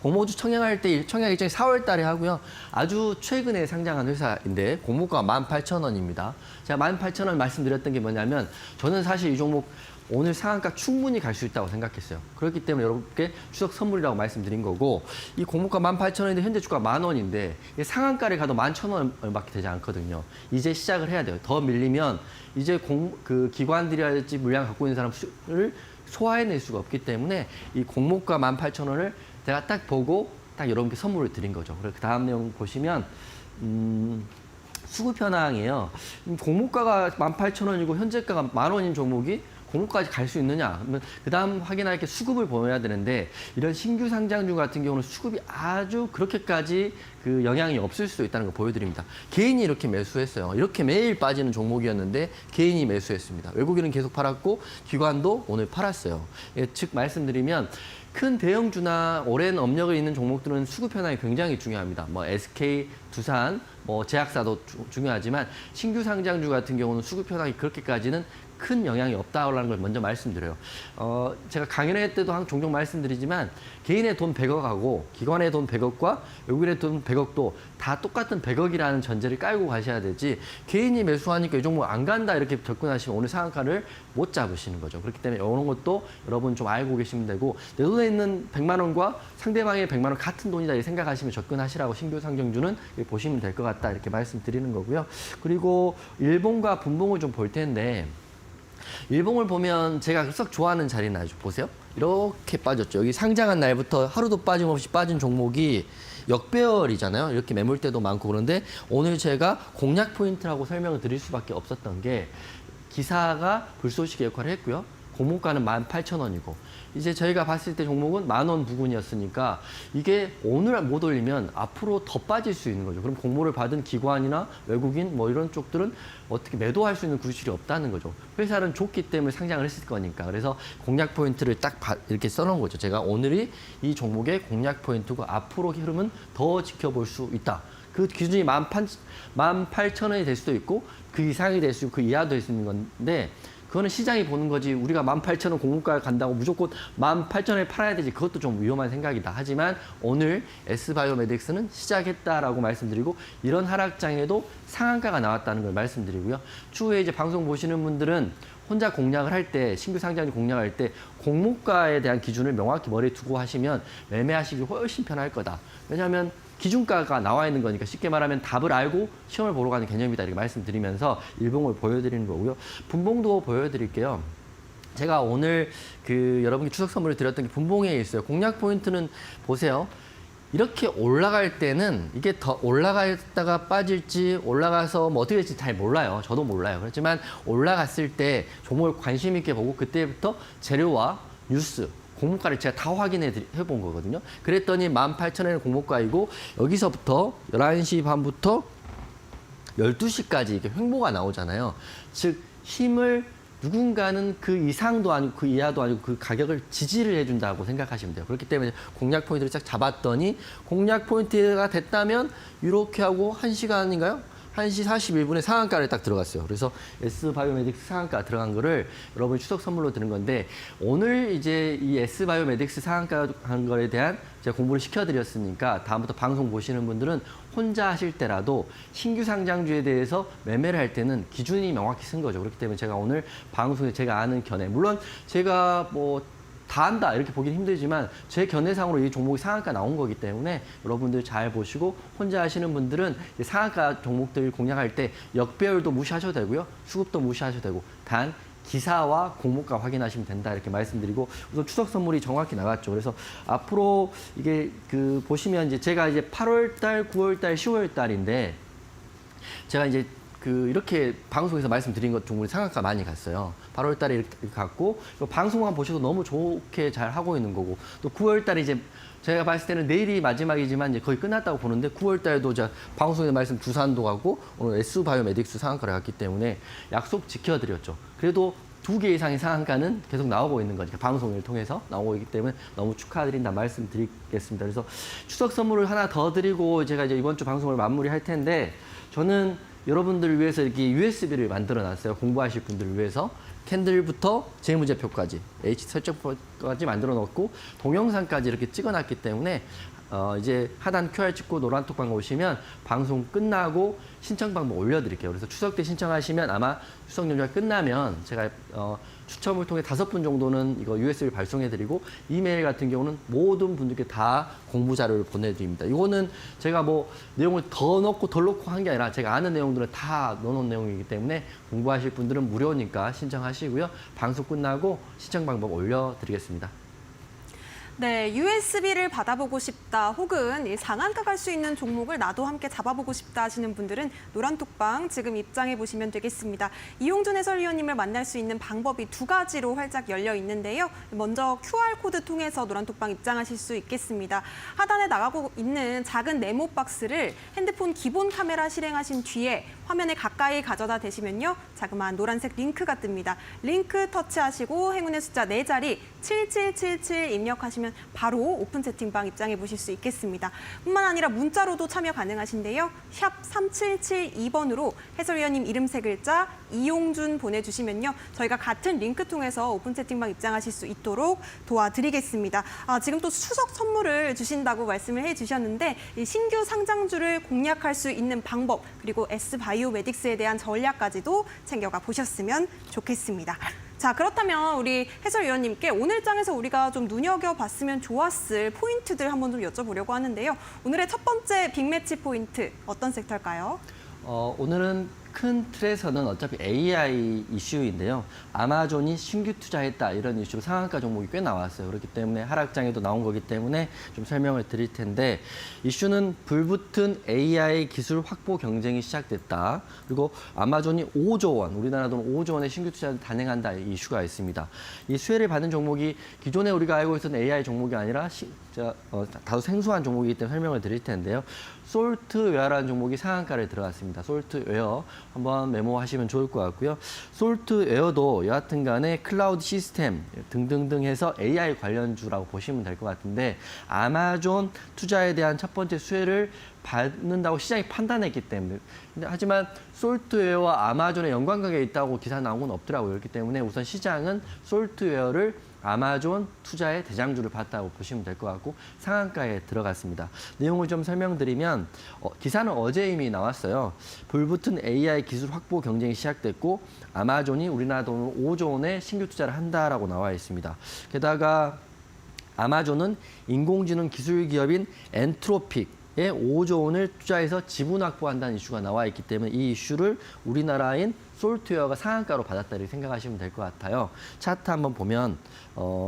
공모주 청약할 때 청약 일정이 4월 달에 하고요. 아주 최근에 상장한 회사인데 공모가가 18,000원입니다. 제가 18,000원 말씀드렸던 게 뭐냐면 저는 사실 이 종목 오늘 상한가 충분히 갈 수 있다고 생각했어요. 그렇기 때문에 여러분께 추석 선물이라고 말씀드린 거고 이 공모가 18,000원인데 현재 주가가 10,000원인데 상한가를 가도 11,000원밖에 되지 않거든요. 이제 시작을 해야 돼요. 더 밀리면 이제 기관들이라든지 물량 갖고 있는 사람을 소화해낼 수가 없기 때문에 이 공모가 18,000원을 제가 딱 보고 딱 여러분께 선물을 드린 거죠. 그리고 그 다음 내용 보시면 수급 현황이에요. 공모가가 18,000원이고 현재가가 10,000원인 종목이 공모까지 갈 수 있느냐? 그러면 그다음 확인할 게 수급을 보여야 되는데 이런 신규 상장주 같은 경우는 수급이 아주 그렇게까지 그 영향이 없을 수도 있다는 걸 보여드립니다. 개인이 이렇게 매수했어요. 이렇게 매일 빠지는 종목이었는데 개인이 매수했습니다. 외국인은 계속 팔았고 기관도 오늘 팔았어요. 즉 말씀드리면 큰 대형주나 오랜 업력을 있는 종목들은 수급 현황이 굉장히 중요합니다. 뭐 SK, 두산, 제약사도 중요하지만 신규 상장주 같은 경우는 수급 현황이 그렇게까지는 큰 영향이 없다라는 걸 먼저 말씀드려요. 제가 강연회 때도 종종 말씀드리지만 개인의 돈 100억하고 기관의 돈 100억과 외국인의 돈 100억도 다 똑같은 100억이라는 전제를 깔고 가셔야 되지 개인이 매수하니까 이 종목 안 간다 이렇게 접근하시면 오늘 상한가를 못 잡으시는 거죠. 그렇기 때문에 이런 것도 여러분 좀 알고 계시면 되고 내 돈에 있는 100만 원과 상대방의 100만 원 같은 돈이다 이렇게 생각하시면 접근하시라고 신규 상장주는 보시면 될 것 같다 이렇게 말씀드리는 거고요. 그리고 일봉과 분봉을 좀 볼 텐데 일봉을 보면 제가 썩 좋아하는 자리는 아주 보세요. 이렇게 빠졌죠. 여기 상장한 날부터 하루도 빠짐없이 빠진 종목이 역배열이잖아요. 이렇게 매물대도 많고 그런데 오늘 제가 공략 포인트라고 설명을 드릴 수밖에 없었던 게 기사가 불쏘시개 역할을 했고요. 공모가는 18,000원이고 이제 저희가 봤을 때 종목은 10,000원 부근이었으니까 이게 오늘 못 올리면 앞으로 더 빠질 수 있는 거죠. 그럼 공모를 받은 기관이나 외국인 이런 쪽들은 어떻게 매도할 수 있는 구실이 없다는 거죠. 회사는 좋기 때문에 상장을 했을 거니까. 그래서 공략 포인트를 딱 이렇게 써놓은 거죠. 제가 오늘이 이 종목의 공략 포인트고 앞으로 흐름은 더 지켜볼 수 있다. 그 기준이 18,000원이 될 수도 있고 그 이상이 될 수 있고 그 이하도 될 수 있는 건데 그거는 시장이 보는 거지 우리가 18,000원 공모가에 간다고 무조건 18,000원에 팔아야 되지 그것도 좀 위험한 생각이다. 하지만 오늘 S바이오메딕스는 시작했다라고 말씀드리고 이런 하락장에도 상한가가 나왔다는 걸 말씀드리고요. 추후에 이제 방송 보시는 분들은 혼자 공략을 할 때 신규 상장주 공략할 때 공모가에 대한 기준을 명확히 머리에 두고 하시면 매매하시기 훨씬 편할 거다. 왜냐하면 기준가가 나와 있는 거니까 쉽게 말하면 답을 알고 시험을 보러 가는 개념이다 이렇게 말씀드리면서 일봉을 보여드리는 거고요. 분봉도 보여드릴게요. 제가 오늘 여러분께 추석 선물을 드렸던 게 분봉에 있어요. 공략 포인트는 보세요. 이렇게 올라갈 때는 이게 더 올라갔다가 빠질지 올라가서 뭐 어떻게 될지 잘 몰라요. 저도 몰라요. 그렇지만 올라갔을 때 종목을 관심 있게 보고 그때부터 재료와 뉴스, 공모가를 제가 다 확인해 본 거거든요. 그랬더니 18,000원의 공모가이고 여기서부터 11시 반부터 12시까지 이렇게 횡보가 나오잖아요. 즉 힘을 누군가는 그 이상도 아니고 그 이하도 아니고 그 가격을 지지를 해준다고 생각하시면 돼요. 그렇기 때문에 공략 포인트를 딱 잡았더니 공략 포인트가 됐다면 이렇게 하고 1시간인가요? 1시 41분에 상한가를 딱 들어갔어요. 그래서 S바이오메딕스 상한가 들어간 거를 여러분 추석 선물로 드는 건데 오늘 이제 이 S바이오메딕스 상한가 한 거에 대한 제가 공부를 시켜드렸으니까 다음부터 방송 보시는 분들은 혼자 하실 때라도 신규 상장주에 대해서 매매를 할 때는 기준이 명확히 쓴 거죠. 그렇기 때문에 제가 오늘 방송에 제가 아는 견해, 물론 제가 뭐 다 한다 이렇게 보기는 힘들지만 제 견해상으로 이 종목이 상한가 나온 거기 때문에 여러분들 잘 보시고 혼자 하시는 분들은 상한가 종목들 공략할 때 역배열도 무시하셔도 되고요. 수급도 무시하셔도 되고 단 기사와 공모가 확인하시면 된다 이렇게 말씀드리고 우선 추석 선물이 정확히 나갔죠. 그래서 앞으로 이게 그 보시면 이제 제가 이제 8월 달, 9월 달, 10월 달인데 제가 이제 이렇게 방송에서 말씀드린 것 종목이 상한가 많이 갔어요. 8월 달에 이렇게 갔고 방송만 보셔도 너무 좋게 잘 하고 있는 거고 또 9월 달에 이제 제가 봤을 때는 내일이 마지막이지만 이제 거의 끝났다고 보는데 9월 달에도 제가 방송에서 말씀 두산도 가고 오늘 S바이오메딕스 상한가를 갔기 때문에 약속 지켜드렸죠. 그래도 2개 이상의 상한가는 계속 나오고 있는 거니까 방송을 통해서 나오고 있기 때문에 너무 축하드린다 말씀드리겠습니다. 그래서 추석 선물을 하나 더 드리고 제가 이제 이번 주 방송을 마무리할 텐데 저는 여러분들을 위해서 이렇게 USB를 만들어 놨어요. 공부하실 분들을 위해서. 캔들부터 재무제표까지, H 설정까지 만들어 놓고 동영상까지 이렇게 찍어 놨기 때문에 이제 하단 QR 찍고 노란톡 광고 오시면 방송 끝나고 신청 방법 올려드릴게요. 그래서 추석 때 신청하시면 아마 추석 연휴가 끝나면 제가 추첨을 통해 5분 정도는 이거 USB를 발송해드리고 이메일 같은 경우는 모든 분들께 다 공부 자료를 보내드립니다. 이거는 제가 뭐 내용을 더 넣고 덜 넣고 한 게 아니라 제가 아는 내용들은 다 넣어놓은 내용이기 때문에 공부하실 분들은 무료니까 신청하시고요. 방송 끝나고 신청 방법 올려드리겠습니다. 네, USB를 받아보고 싶다 혹은 이 상한가 갈 수 있는 종목을 나도 함께 잡아보고 싶다 하시는 분들은 노란톡방 지금 입장해 보시면 되겠습니다. 이용준 해설위원님을 만날 수 있는 방법이 2가지로 활짝 열려 있는데요. 먼저 QR코드 통해서 노란톡방 입장하실 수 있겠습니다. 하단에 나가고 있는 작은 네모 박스를 핸드폰 기본 카메라 실행하신 뒤에 화면에 가까이 가져다 대시면요. 자그마한 노란색 링크가 뜹니다. 링크 터치하시고 행운의 숫자 4자리 7777 입력하시면 바로 오픈 채팅방 입장해 보실 수 있겠습니다. 뿐만 아니라 문자로도 참여 가능하신데요. 샵 3772번으로 해설위원님 이름 3글자 이용준 보내주시면요. 저희가 같은 링크 통해서 오픈 채팅방 입장하실 수 있도록 도와드리겠습니다. 지금 또 추석 선물을 주신다고 말씀을 해주셨는데 이 신규 상장주를 공략할 수 있는 방법 그리고 S바이오메딕스에 대한 전략까지도 챙겨가 보셨으면 좋겠습니다. 자, 그렇다면 우리 해설위원님께 오늘 장에서 우리가 좀 눈여겨봤으면 좋았을 포인트들 한번 좀 여쭤보려고 하는데요. 오늘의 첫 번째 빅매치 포인트 어떤 섹터일까요? 오늘은 큰 틀에서는 어차피 AI 이슈인데요. 아마존이 신규 투자했다 이런 이슈로 상한가 종목이 꽤 나왔어요. 그렇기 때문에 하락장에도 나온 거기 때문에 좀 설명을 드릴 텐데 이슈는 불붙은 AI 기술 확보 경쟁이 시작됐다. 그리고 아마존이 5조 원, 우리나라 돈 5조 원의 신규 투자를 단행한다 이 이슈가 있습니다. 이 수혜를 받은 종목이 기존에 우리가 알고 있었던 AI 종목이 아니라 다소 생소한 종목이기 때문에 설명을 드릴 텐데요. 솔트웨어라는 종목이 상한가를 들어갔습니다. 솔트웨어 한번 메모하시면 좋을 것 같고요. 솔트웨어도 여하튼 간에 클라우드 시스템 등등등 해서 AI 관련주라고 보시면 될 것 같은데 아마존 투자에 대한 첫 번째 수혜를 받는다고 시장이 판단했기 때문에 하지만 솔트웨어와 아마존의 연관관계가 있다고 기사 나온 건 없더라고요. 그렇기 때문에 우선 시장은 솔트웨어를 아마존 투자의 대장주를 봤다고 보시면 될 것 같고 상한가에 들어갔습니다. 내용을 좀 설명드리면 기사는 어제 이미 나왔어요. 불붙은 AI 기술 확보 경쟁이 시작됐고 아마존이 우리나라 돈으로 5조 원의 신규 투자를 한다라고 나와 있습니다. 게다가 아마존은 인공지능 기술 기업인 엔트로픽 5조 원을 투자해서 지분 확보한다는 이슈가 나와 있기 때문에 이 이슈를 우리나라인 솔트웨어가 상한가로 받았다 이렇게 생각하시면 될 것 같아요. 차트 한번 보면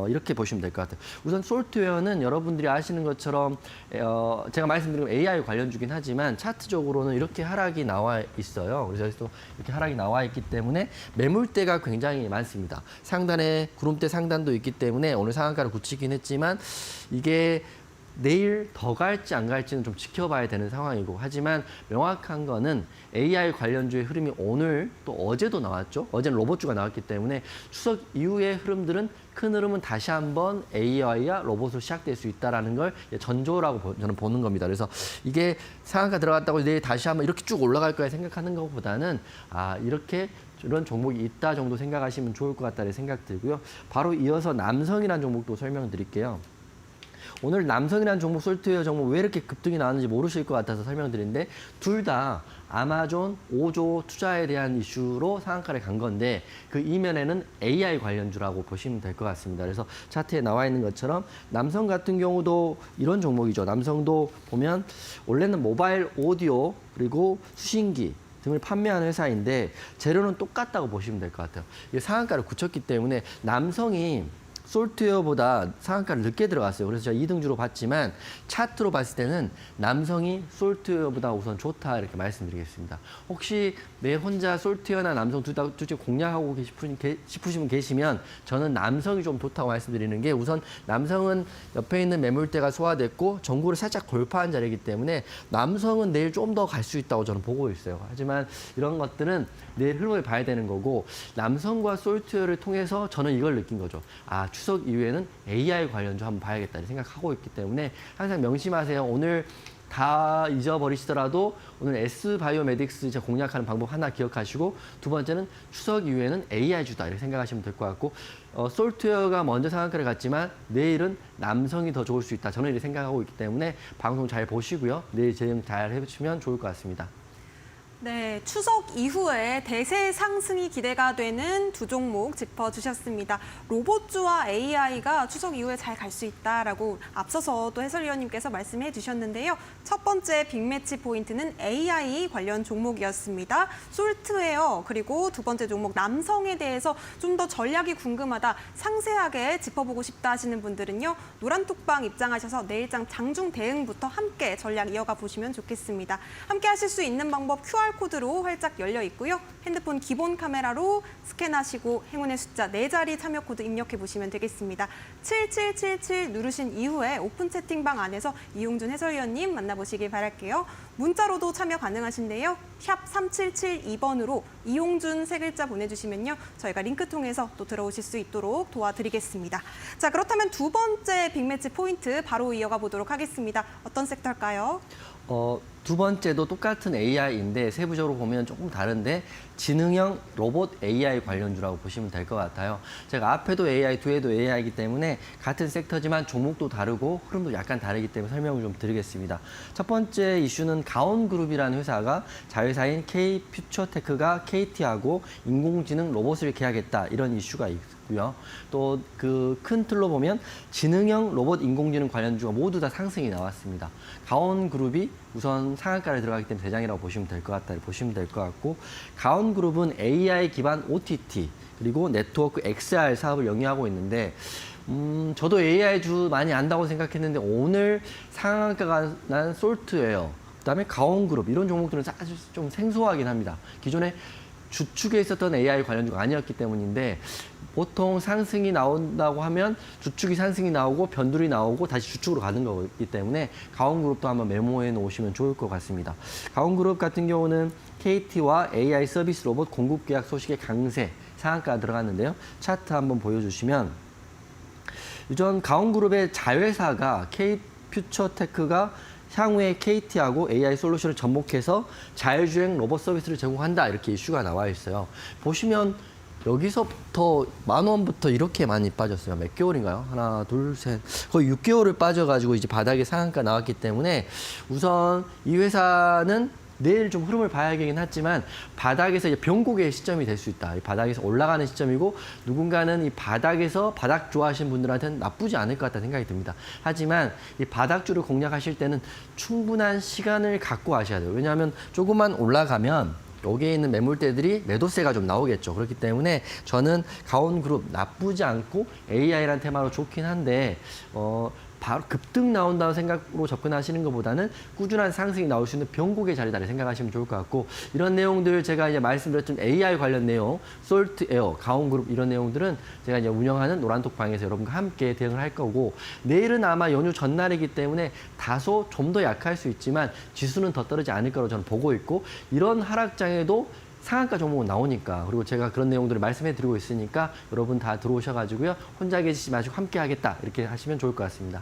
이렇게 보시면 될 것 같아요. 우선 솔트웨어는 여러분들이 아시는 것처럼 제가 말씀드린 AI 관련주긴 하지만 차트적으로는 이렇게 하락이 나와 있어요. 그래서 여기서 이렇게 하락이 나와 있기 때문에 매물대가 굉장히 많습니다. 상단에 구름대 상단도 있기 때문에 오늘 상한가를 굳히긴 했지만 이게 내일 더 갈지 안 갈지는 좀 지켜봐야 되는 상황이고 하지만 명확한 거는 AI 관련주의 흐름이 오늘 또 어제도 나왔죠. 어제는 로봇주가 나왔기 때문에 추석 이후의 흐름들은 큰 흐름은 다시 한번 AI와 로봇으로 시작될 수 있다는 걸 전조라고 저는 보는 겁니다. 그래서 이게 상한가 들어갔다고 내일 다시 한번 이렇게 쭉 올라갈 거야 생각하는 것보다는 이렇게 이런 종목이 있다 정도 생각하시면 좋을 것 같다는 생각 들고요. 바로 이어서 남성이라는 종목도 설명드릴게요. 오늘 남성이라는 종목, 솔트웨어 종목 왜 이렇게 급등이 나왔는지 모르실 것 같아서 설명드리는데 둘 다 아마존 5조 투자에 대한 이슈로 상한가를 간 건데 그 이면에는 AI 관련주라고 보시면 될 것 같습니다. 그래서 차트에 나와 있는 것처럼 남성 같은 경우도 이런 종목이죠. 남성도 보면 원래는 모바일 오디오 그리고 수신기 등을 판매하는 회사인데 재료는 똑같다고 보시면 될 것 같아요. 이게 상한가를 굳혔기 때문에 남성이 솔트웨어보다 상한가를 늦게 들어갔어요. 그래서 제가 2등주로 봤지만 차트로 봤을 때는 남성이 솔트웨어보다 우선 좋다 이렇게 말씀드리겠습니다. 혹시 내 혼자 솔트웨어나 남성 둘 중에 공략하고 싶으시면 계시면 저는 남성이 좀 좋다고 말씀드리는 게 우선 남성은 옆에 있는 매물대가 소화됐고 전고를 살짝 돌파한 자리이기 때문에 남성은 내일 좀 더 갈 수 있다고 저는 보고 있어요. 하지만 이런 것들은 내일 흐름을 봐야 되는 거고 남성과 솔트웨어를 통해서 저는 이걸 느낀 거죠. 추석 이후에는 AI 관련주 한번 봐야겠다 생각하고 있기 때문에 항상 명심하세요. 오늘 다 잊어버리시더라도 오늘 S바이오메딕스 제가 공략하는 방법 하나 기억하시고 두 번째는 추석 이후에는 AI주다 이렇게 생각하시면 될 것 같고 솔트웨어가 먼저 상한가를 갔지만 내일은 남성이 더 좋을 수 있다. 저는 이렇게 생각하고 있기 때문에 방송 잘 보시고요. 내일 재영 잘 해주시면 좋을 것 같습니다. 네, 추석 이후에 대세 상승이 기대가 되는 두 종목 짚어주셨습니다. 로봇주와 AI가 추석 이후에 잘 갈 수 있다라고 앞서서 또 해설위원님께서 말씀해 주셨는데요. 첫 번째 빅매치 포인트는 AI 관련 종목이었습니다. 솔트웨어 그리고 두 번째 종목 남성에 대해서 좀 더 전략이 궁금하다, 상세하게 짚어보고 싶다 하시는 분들은요. 노란톡방 입장하셔서 내일장 장중 대응부터 함께 전략 이어가 보시면 좋겠습니다. 함께 하실 수 있는 방법 QR코드로 활짝 열려 있고요. 핸드폰 기본 카메라로 스캔하시고 행운의 숫자 4자리 참여 코드 입력해 보시면 되겠습니다. 7777 누르신 이후에 오픈 채팅방 안에서 이용준 해설위원님 만나보시길 바랄게요. 문자로도 참여 가능하신데요. 샵 3772번으로 이용준 세 글자 보내주시면요. 저희가 링크 통해서 또 들어오실 수 있도록 도와드리겠습니다. 자, 그렇다면 두 번째 빅매치 포인트 바로 이어가 보도록 하겠습니다. 어떤 섹터일까요? 두 번째도 똑같은 AI인데 세부적으로 보면 조금 다른데 지능형 로봇 AI 관련주라고 보시면 될 것 같아요. 제가 앞에도 AI, 뒤에도 AI이기 때문에 같은 섹터지만 종목도 다르고 흐름도 약간 다르기 때문에 설명을 좀 드리겠습니다. 첫 번째 이슈는 가온그룹이라는 회사가 자회사인 K퓨처테크가 KT하고 인공지능 로봇을 계약했다 이런 이슈가 있고요. 또 그 큰 틀로 보면 지능형 로봇 인공지능 관련주가 모두 다 상승이 나왔습니다. 가온그룹이 우선 상한가를 들어가기 때문에 대장이라고 보시면 될 것 같다 보시면 될 것 같고 가온그룹은 AI 기반 OTT 그리고 네트워크 XR 사업을 영위하고 있는데 저도 AI주 많이 안다고 생각했는데 오늘 상한가가 난 솔트웨어 그다음에 가온그룹 이런 종목들은 아주 좀 생소하긴 합니다. 기존에 주축에 있었던 AI 관련주가 아니었기 때문인데 보통 상승이 나온다고 하면 주축이 상승이 나오고 변두리 나오고 다시 주축으로 가는 거기 때문에 가온그룹도 한번 메모해 놓으시면 좋을 것 같습니다. 가온그룹 같은 경우는 KT와 AI 서비스 로봇 공급 계약 소식에 강세 상한가 들어갔는데요. 차트 한번 보여주시면 이전 가온그룹의 자회사가 K퓨처테크가 향후에 KT하고 AI 솔루션을 접목해서 자율주행 로봇 서비스를 제공한다 이렇게 이슈가 나와 있어요. 보시면 여기서부터 10,000원부터 이렇게 많이 빠졌어요. 몇 개월인가요? 하나, 둘, 셋. 거의 6개월을 빠져가지고 이제 바닥에 상한가 나왔기 때문에 우선 이 회사는 내일 좀 흐름을 봐야겠긴 하지만 바닥에서 이제 변곡의 시점이 될 수 있다. 이 바닥에서 올라가는 시점이고 누군가는 이 바닥에서 바닥 좋아하시는 분들한테는 나쁘지 않을 것 같다는 생각이 듭니다. 하지만 이 바닥주를 공략하실 때는 충분한 시간을 갖고 하셔야 돼요. 왜냐하면 조금만 올라가면 여기에 있는 매물대들이 매도세가 좀 나오겠죠. 그렇기 때문에 저는 가온그룹 나쁘지 않고 AI라는 테마로 좋긴 한데 바로 급등 나온다는 생각으로 접근하시는 것보다는 꾸준한 상승이 나올 수 있는 변곡의 자리다를 생각하시면 좋을 것 같고 이런 내용들 제가 이제 말씀드렸던 AI 관련 내용, 솔트에어, 가온그룹 이런 내용들은 제가 이제 운영하는 노란톡방에서 여러분과 함께 대응을 할 거고 내일은 아마 연휴 전날이기 때문에 다소 좀 더 약할 수 있지만 지수는 더 떨어지지 않을 거라고 저는 보고 있고 이런 하락장에도 상한가 종목은 나오니까 그리고 제가 그런 내용들을 말씀해 드리고 있으니까 여러분 다 들어오셔가지고요. 혼자 계시지 마시고 함께 하겠다 이렇게 하시면 좋을 것 같습니다.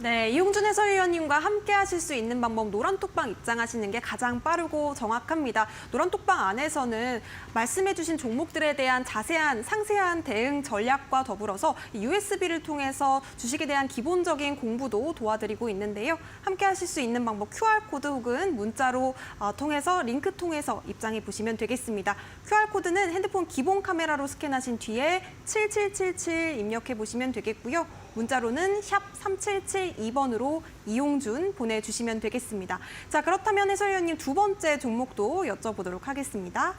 네, 이용준 해설위원님과 함께 하실 수 있는 방법 노란톡방 입장하시는 게 가장 빠르고 정확합니다. 노란톡방 안에서는 말씀해주신 종목들에 대한 자세한 상세한 대응 전략과 더불어서 USB를 통해서 주식에 대한 기본적인 공부도 도와드리고 있는데요. 함께 하실 수 있는 방법 QR코드 혹은 문자로 통해서 링크 통해서 입장해 보시면 되겠습니다. QR코드는 핸드폰 기본 카메라로 스캔하신 뒤에 7777 입력해 보시면 되겠고요. 문자로는 샵 3772번으로 이용준 보내주시면 되겠습니다. 자, 그렇다면 해설위원님 두 번째 종목도 여쭤보도록 하겠습니다.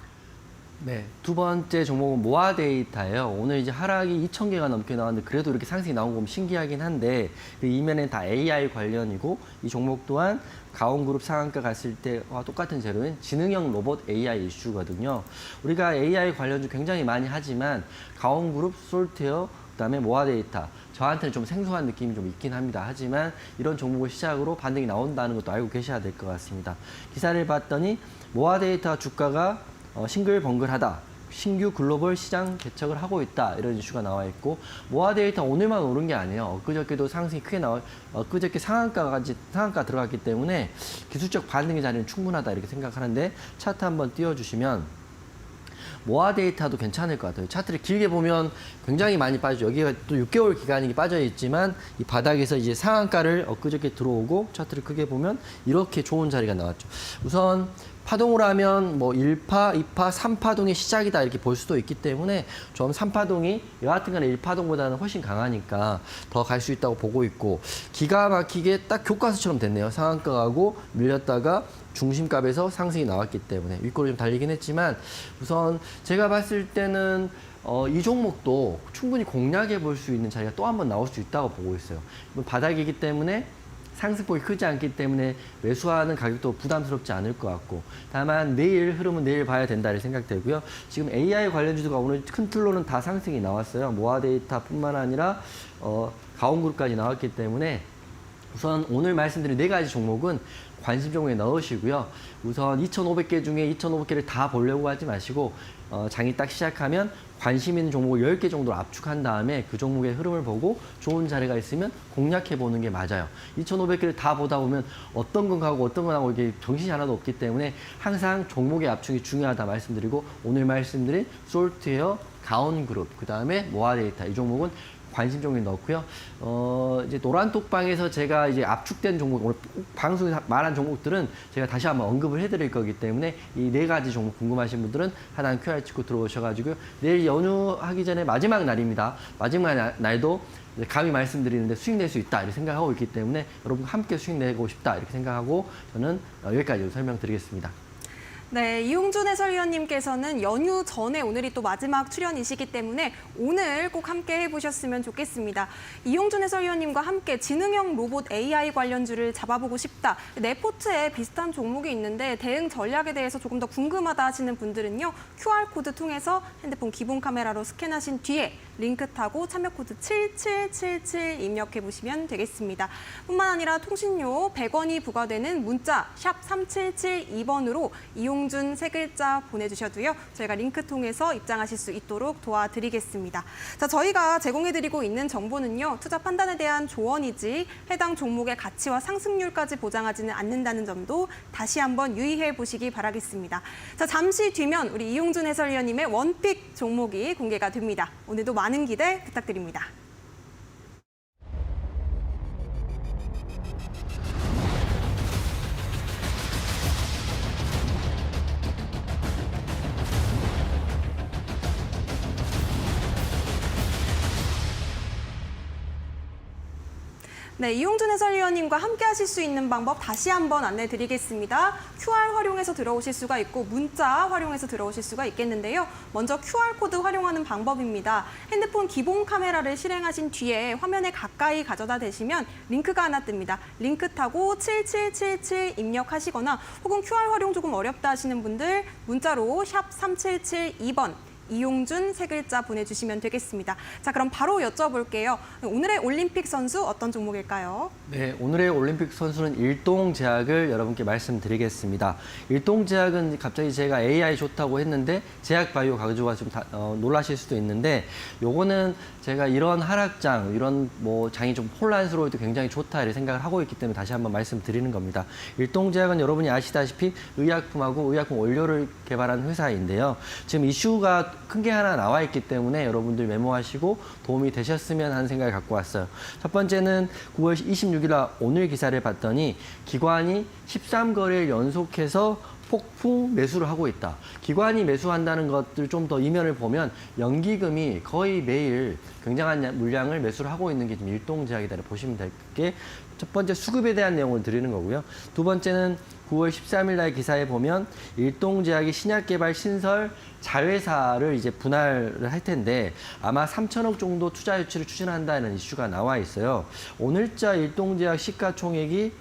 네, 두 번째 종목은 모아데이터예요. 오늘 이제 하락이 2,000개가 넘게 나왔는데 그래도 이렇게 상승이 나온 거 보면 신기하긴 한데 그 이면엔 다 AI 관련이고 이 종목 또한 가온그룹 상한가 갔을 때와 똑같은 재료인 지능형 로봇 AI 이슈거든요. 우리가 AI 관련주 굉장히 많이 하지만 가온그룹, 솔트웨어, 그다음에 모아데이터 저한테는 좀 생소한 느낌이 좀 있긴 합니다. 하지만 이런 종목을 시작으로 반등이 나온다는 것도 알고 계셔야 될 것 같습니다. 기사를 봤더니 모아데이터 주가가 싱글벙글하다. 신규 글로벌 시장 개척을 하고 있다. 이런 이슈가 나와 있고 모아데이터 오늘만 오른 게 아니에요. 엊그저께도 상승이 크게 엊그저께 상한가 들어갔기 때문에 기술적 반등의 자리는 충분하다 이렇게 생각하는데 차트 한번 띄워주시면 모아데이터도 괜찮을 것 같아요. 차트를 길게 보면 굉장히 많이 빠지죠. 여기가 또 6개월 기간이 빠져 있지만 이 바닥에서 이제 상한가를 엊그저께 들어오고 차트를 크게 보면 이렇게 좋은 자리가 나왔죠. 우선 파동을 하면 뭐 1파, 2파, 3파동의 시작이다 이렇게 볼 수도 있기 때문에 좀 3파동이 여하튼 간에 1파동보다는 훨씬 강하니까 더 갈 수 있다고 보고 있고 기가 막히게 딱 교과서처럼 됐네요. 상한가 가고 밀렸다가 중심값에서 상승이 나왔기 때문에 윗골이 좀 달리긴 했지만 우선 제가 봤을 때는 이 종목도 충분히 공략해 볼 수 있는 자리가 또 한 번 나올 수 있다고 보고 있어요. 이건 바닥이기 때문에 상승폭이 크지 않기 때문에 매수하는 가격도 부담스럽지 않을 것 같고 다만 내일 흐름은 내일 봐야 된다는 생각되고요. 지금 AI 관련주가 오늘 큰 틀로는 다 상승이 나왔어요. 모아데이터뿐만 아니라 가온그룹까지 나왔기 때문에 우선 오늘 말씀드린 4가지 종목은 관심 종목에 넣으시고요. 우선 2,500개 중에 2,500개를 다 보려고 하지 마시고 장이 딱 시작하면 관심 있는 종목을 10개 정도로 압축한 다음에 그 종목의 흐름을 보고 좋은 자리가 있으면 공략해 보는 게 맞아요. 2,500개를 다 보다 보면 어떤 건 가고 어떤 건 하고 이게 정신이 하나도 없기 때문에 항상 종목의 압축이 중요하다 말씀드리고 오늘 말씀드린 솔트웨어, 가온그룹, 그 다음에 모아데이터 이 종목은 관심 종목에 넣고요. 이제 노란톡방에서 제가 이제 압축된 종목, 오늘 방송에서 말한 종목들은 제가 다시 한번 언급을 해드릴 거기 때문에 이 4가지 종목 궁금하신 분들은 하나 QR 찍고 들어오셔가지고요. 내일 연휴하기 전에 마지막 날입니다. 마지막 날도 감히 말씀드리는데 수익 낼 수 있다 이렇게 생각하고 있기 때문에 여러분 함께 수익 내고 싶다 이렇게 생각하고 저는 여기까지 설명드리겠습니다. 네, 이용준 해설위원님께서는 연휴 전에 오늘이 또 마지막 출연이시기 때문에 오늘 꼭 함께 해보셨으면 좋겠습니다. 이용준 해설위원님과 함께 지능형 로봇 AI 관련주를 잡아보고 싶다. 네포트에 비슷한 종목이 있는데 대응 전략에 대해서 조금 더 궁금하다 하시는 분들은요. QR코드 통해서 핸드폰 기본 카메라로 스캔하신 뒤에 링크 타고 참여 코드 7777 입력해 보시면 되겠습니다. 뿐만 아니라 통신료 100원이 부과되는 문자 샵 3772번으로 이용준 3글자 보내주셔도요. 저희가 링크 통해서 입장하실 수 있도록 도와드리겠습니다. 자, 저희가 제공해드리고 있는 정보는요. 투자 판단에 대한 조언이지 해당 종목의 가치와 상승률까지 보장하지는 않는다는 점도 다시 한번 유의해 보시기 바라겠습니다. 자, 잠시 뒤면 우리 이용준 해설위원님의 원픽 종목이 공개가 됩니다. 오늘도 많은 기대 부탁드립니다. 네, 이용준 해설위원님과 함께 하실 수 있는 방법 다시 한번 안내 드리겠습니다. QR 활용해서 들어오실 수가 있고 문자 활용해서 들어오실 수가 있겠는데요. 먼저 QR코드 활용하는 방법입니다. 핸드폰 기본 카메라를 실행하신 뒤에 화면에 가까이 가져다 대시면 링크가 하나 뜹니다. 링크 타고 7777 입력하시거나 혹은 QR 활용 조금 어렵다 하시는 분들 문자로 샵 3772번 이용준 세 글자 보내주시면 되겠습니다. 자, 그럼 바로 여쭤볼게요. 오늘의 올림픽 선수 어떤 종목일까요? 네, 오늘의 올림픽 선수는 일동제약을 여러분께 말씀드리겠습니다. 일동제약은 갑자기 제가 AI 좋다고 했는데 제약바이오 가지고 좀 놀라실 수도 있는데 요거는 제가 이런 하락장, 이런 뭐 장이 좀 혼란스러울 때 굉장히 좋다 이렇게 생각을 하고 있기 때문에 다시 한번 말씀드리는 겁니다. 일동제약은 여러분이 아시다시피 의약품하고 의약품 원료를 개발한 회사인데요. 지금 이슈가 큰 게 하나 나와 있기 때문에 여러분들 메모하시고 도움이 되셨으면 하는 생각을 갖고 왔어요. 첫 번째는 9월 26일 날 오늘 기사를 봤더니 기관이 13거래일 연속해서 폭풍 매수를 하고 있다. 기관이 매수한다는 것들 좀 더 이면을 보면 연기금이 거의 매일 굉장한 물량을 매수를 하고 있는 게 지금 일동제약이다 보시면 될 게 첫 번째 수급에 대한 내용을 드리는 거고요. 두 번째는 9월 13일 날 기사에 보면 일동제약이 신약개발 신설 자회사를 이제 분할을 할 텐데 아마 3천억 정도 투자 유치를 추진한다는 이슈가 나와 있어요. 오늘자 일동제약 시가총액이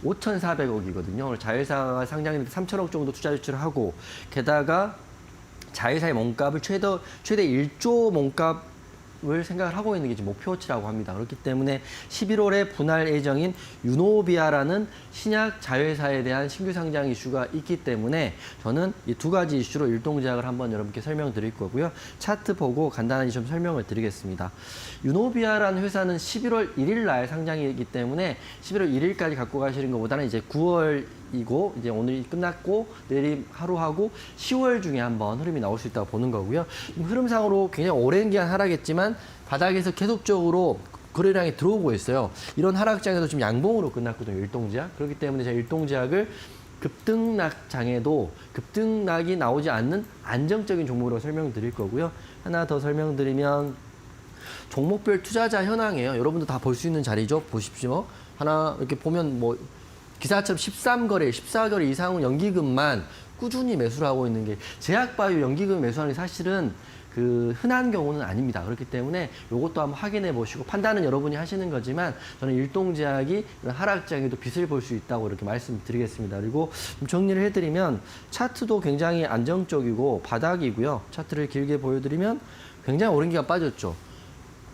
5,400억이거든요. 오늘 자회사가 상장했는데 3천억 정도 투자 유치를 하고 게다가 자회사의 몸값을 최대 1조 몸값을 생각을 하고 있는 게 지금 목표치라고 합니다. 그렇기 때문에 11월에 분할 예정인 유노비아라는 신약 자회사에 대한 신규 상장 이슈가 있기 때문에 저는 이 두 가지 이슈로 일동제약을 한번 여러분께 설명드릴 거고요. 차트 보고 간단히 좀 설명을 드리겠습니다. 유노비아라는 회사는 11월 1일 날 상장이기 때문에 11월 1일까지 갖고 가시는 것보다는 이제 9월이고 이제 오늘이 끝났고 내일 하루 하고 10월 중에 한번 흐름이 나올 수 있다고 보는 거고요. 흐름상으로 굉장히 오랜 기간 하락했지만 바닥에서 계속적으로 거래량이 들어오고 있어요. 이런 하락장에도 지금 양봉으로 끝났거든요. 일동제약. 그렇기 때문에 제가 일동제약을 급등락장에도 급등락이 나오지 않는 안정적인 종목으로 설명드릴 거고요. 하나 더 설명드리면 종목별 투자자 현황이에요. 여러분도 다 볼 수 있는 자리죠. 보십시오. 하나 이렇게 보면 뭐 기사처럼 13거래, 14거래 이상은 연기금만 꾸준히 매수를 하고 있는 게 제약바이오 연기금 매수하는 게 사실은 그 흔한 경우는 아닙니다. 그렇기 때문에 이것도 한번 확인해 보시고 판단은 여러분이 하시는 거지만 저는 일동제약이 하락장에도 빛을 볼 수 있다고 이렇게 말씀드리겠습니다. 그리고 좀 정리를 해드리면 차트도 굉장히 안정적이고 바닥이고요. 차트를 길게 보여드리면 굉장히 오랜 기간 빠졌죠.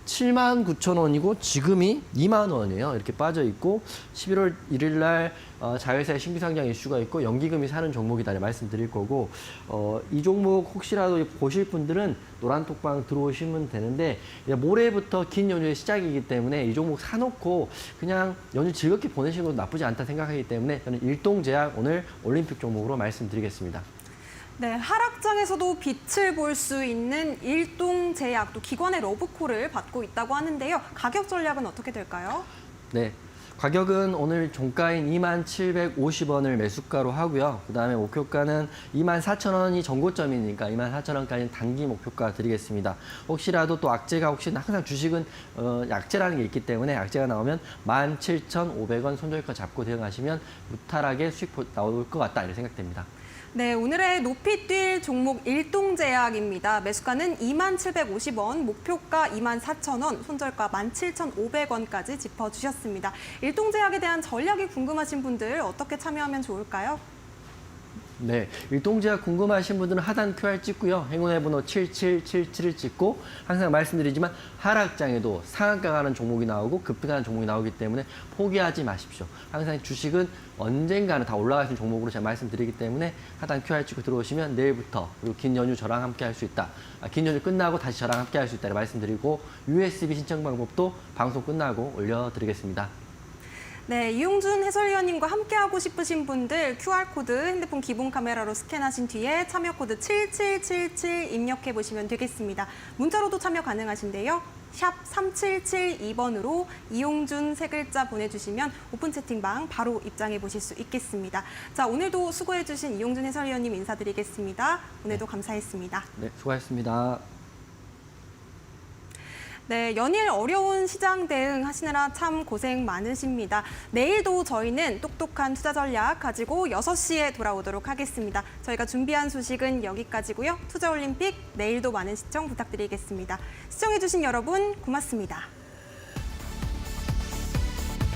79,000원이고 지금이 2만 원이에요. 이렇게 빠져 있고 11월 1일 날 자회사의 신규 상장 이슈가 있고 연기금이 사는 종목이다 말씀드릴 거고 이 종목 혹시라도 보실 분들은 노란톡방 들어오시면 되는데 모레부터 긴 연휴의 시작이기 때문에 이 종목 사놓고 그냥 연휴 즐겁게 보내시는 것도 나쁘지 않다 생각하기 때문에 저는 일동제약 오늘 올림픽 종목으로 말씀드리겠습니다. 네, 하락장에서도 빛을 볼 수 있는 일동제약, 또 기관의 러브콜을 받고 있다고 하는데요. 가격 전략은 어떻게 될까요? 네, 가격은 오늘 종가인 2750원을 매수가로 하고요. 그다음에 목표가는 24,000원이 전고점이니까 24,000원까지는 단기 목표가 드리겠습니다. 혹시라도 또 악재가 항상 주식은 약재라는 게 있기 때문에 악재가 나오면 17,500원 손절가 잡고 대응하시면 무탈하게 수익 나올 것 같다 이렇게 생각됩니다. 네, 오늘의 높이 뛸 종목 일동제약입니다. 매수가는 2750원, 목표가 24,000원, 손절가 17,500원까지 짚어주셨습니다. 일동제약에 대한 전략이 궁금하신 분들 어떻게 참여하면 좋을까요? 네, 일동제약 궁금하신 분들은 하단 QR 찍고요. 행운의 번호 7777을 찍고 항상 말씀드리지만 하락장에도 상한가 가는 종목이 나오고 급등하는 종목이 나오기 때문에 포기하지 마십시오. 항상 주식은 언젠가는 다 올라갈 수 있는 종목으로 제가 말씀드리기 때문에 하단 QR 찍고 들어오시면 내일부터 그리고 긴 연휴 저랑 함께 할 수 있다. 긴 연휴 끝나고 다시 저랑 함께 할 수 있다 말씀드리고 USB 신청 방법도 방송 끝나고 올려드리겠습니다. 네, 이용준 해설위원님과 함께하고 싶으신 분들 QR코드 핸드폰 기본 카메라로 스캔하신 뒤에 참여 코드 7777 입력해 보시면 되겠습니다. 문자로도 참여 가능하신데요. 샵 3772번으로 이용준 세 글자 보내주시면 오픈 채팅방 바로 입장해 보실 수 있겠습니다. 자, 오늘도 수고해 주신 이용준 해설위원님 인사드리겠습니다. 오늘도 감사했습니다. 네, 수고하셨습니다. 네, 연일 어려운 시장 대응 하시느라 참 고생 많으십니다. 내일도 저희는 똑똑한 투자 전략 가지고 6시에 돌아오도록 하겠습니다. 저희가 준비한 소식은 여기까지고요. 투자올림픽 내일도 많은 시청 부탁드리겠습니다. 시청해주신 여러분 고맙습니다.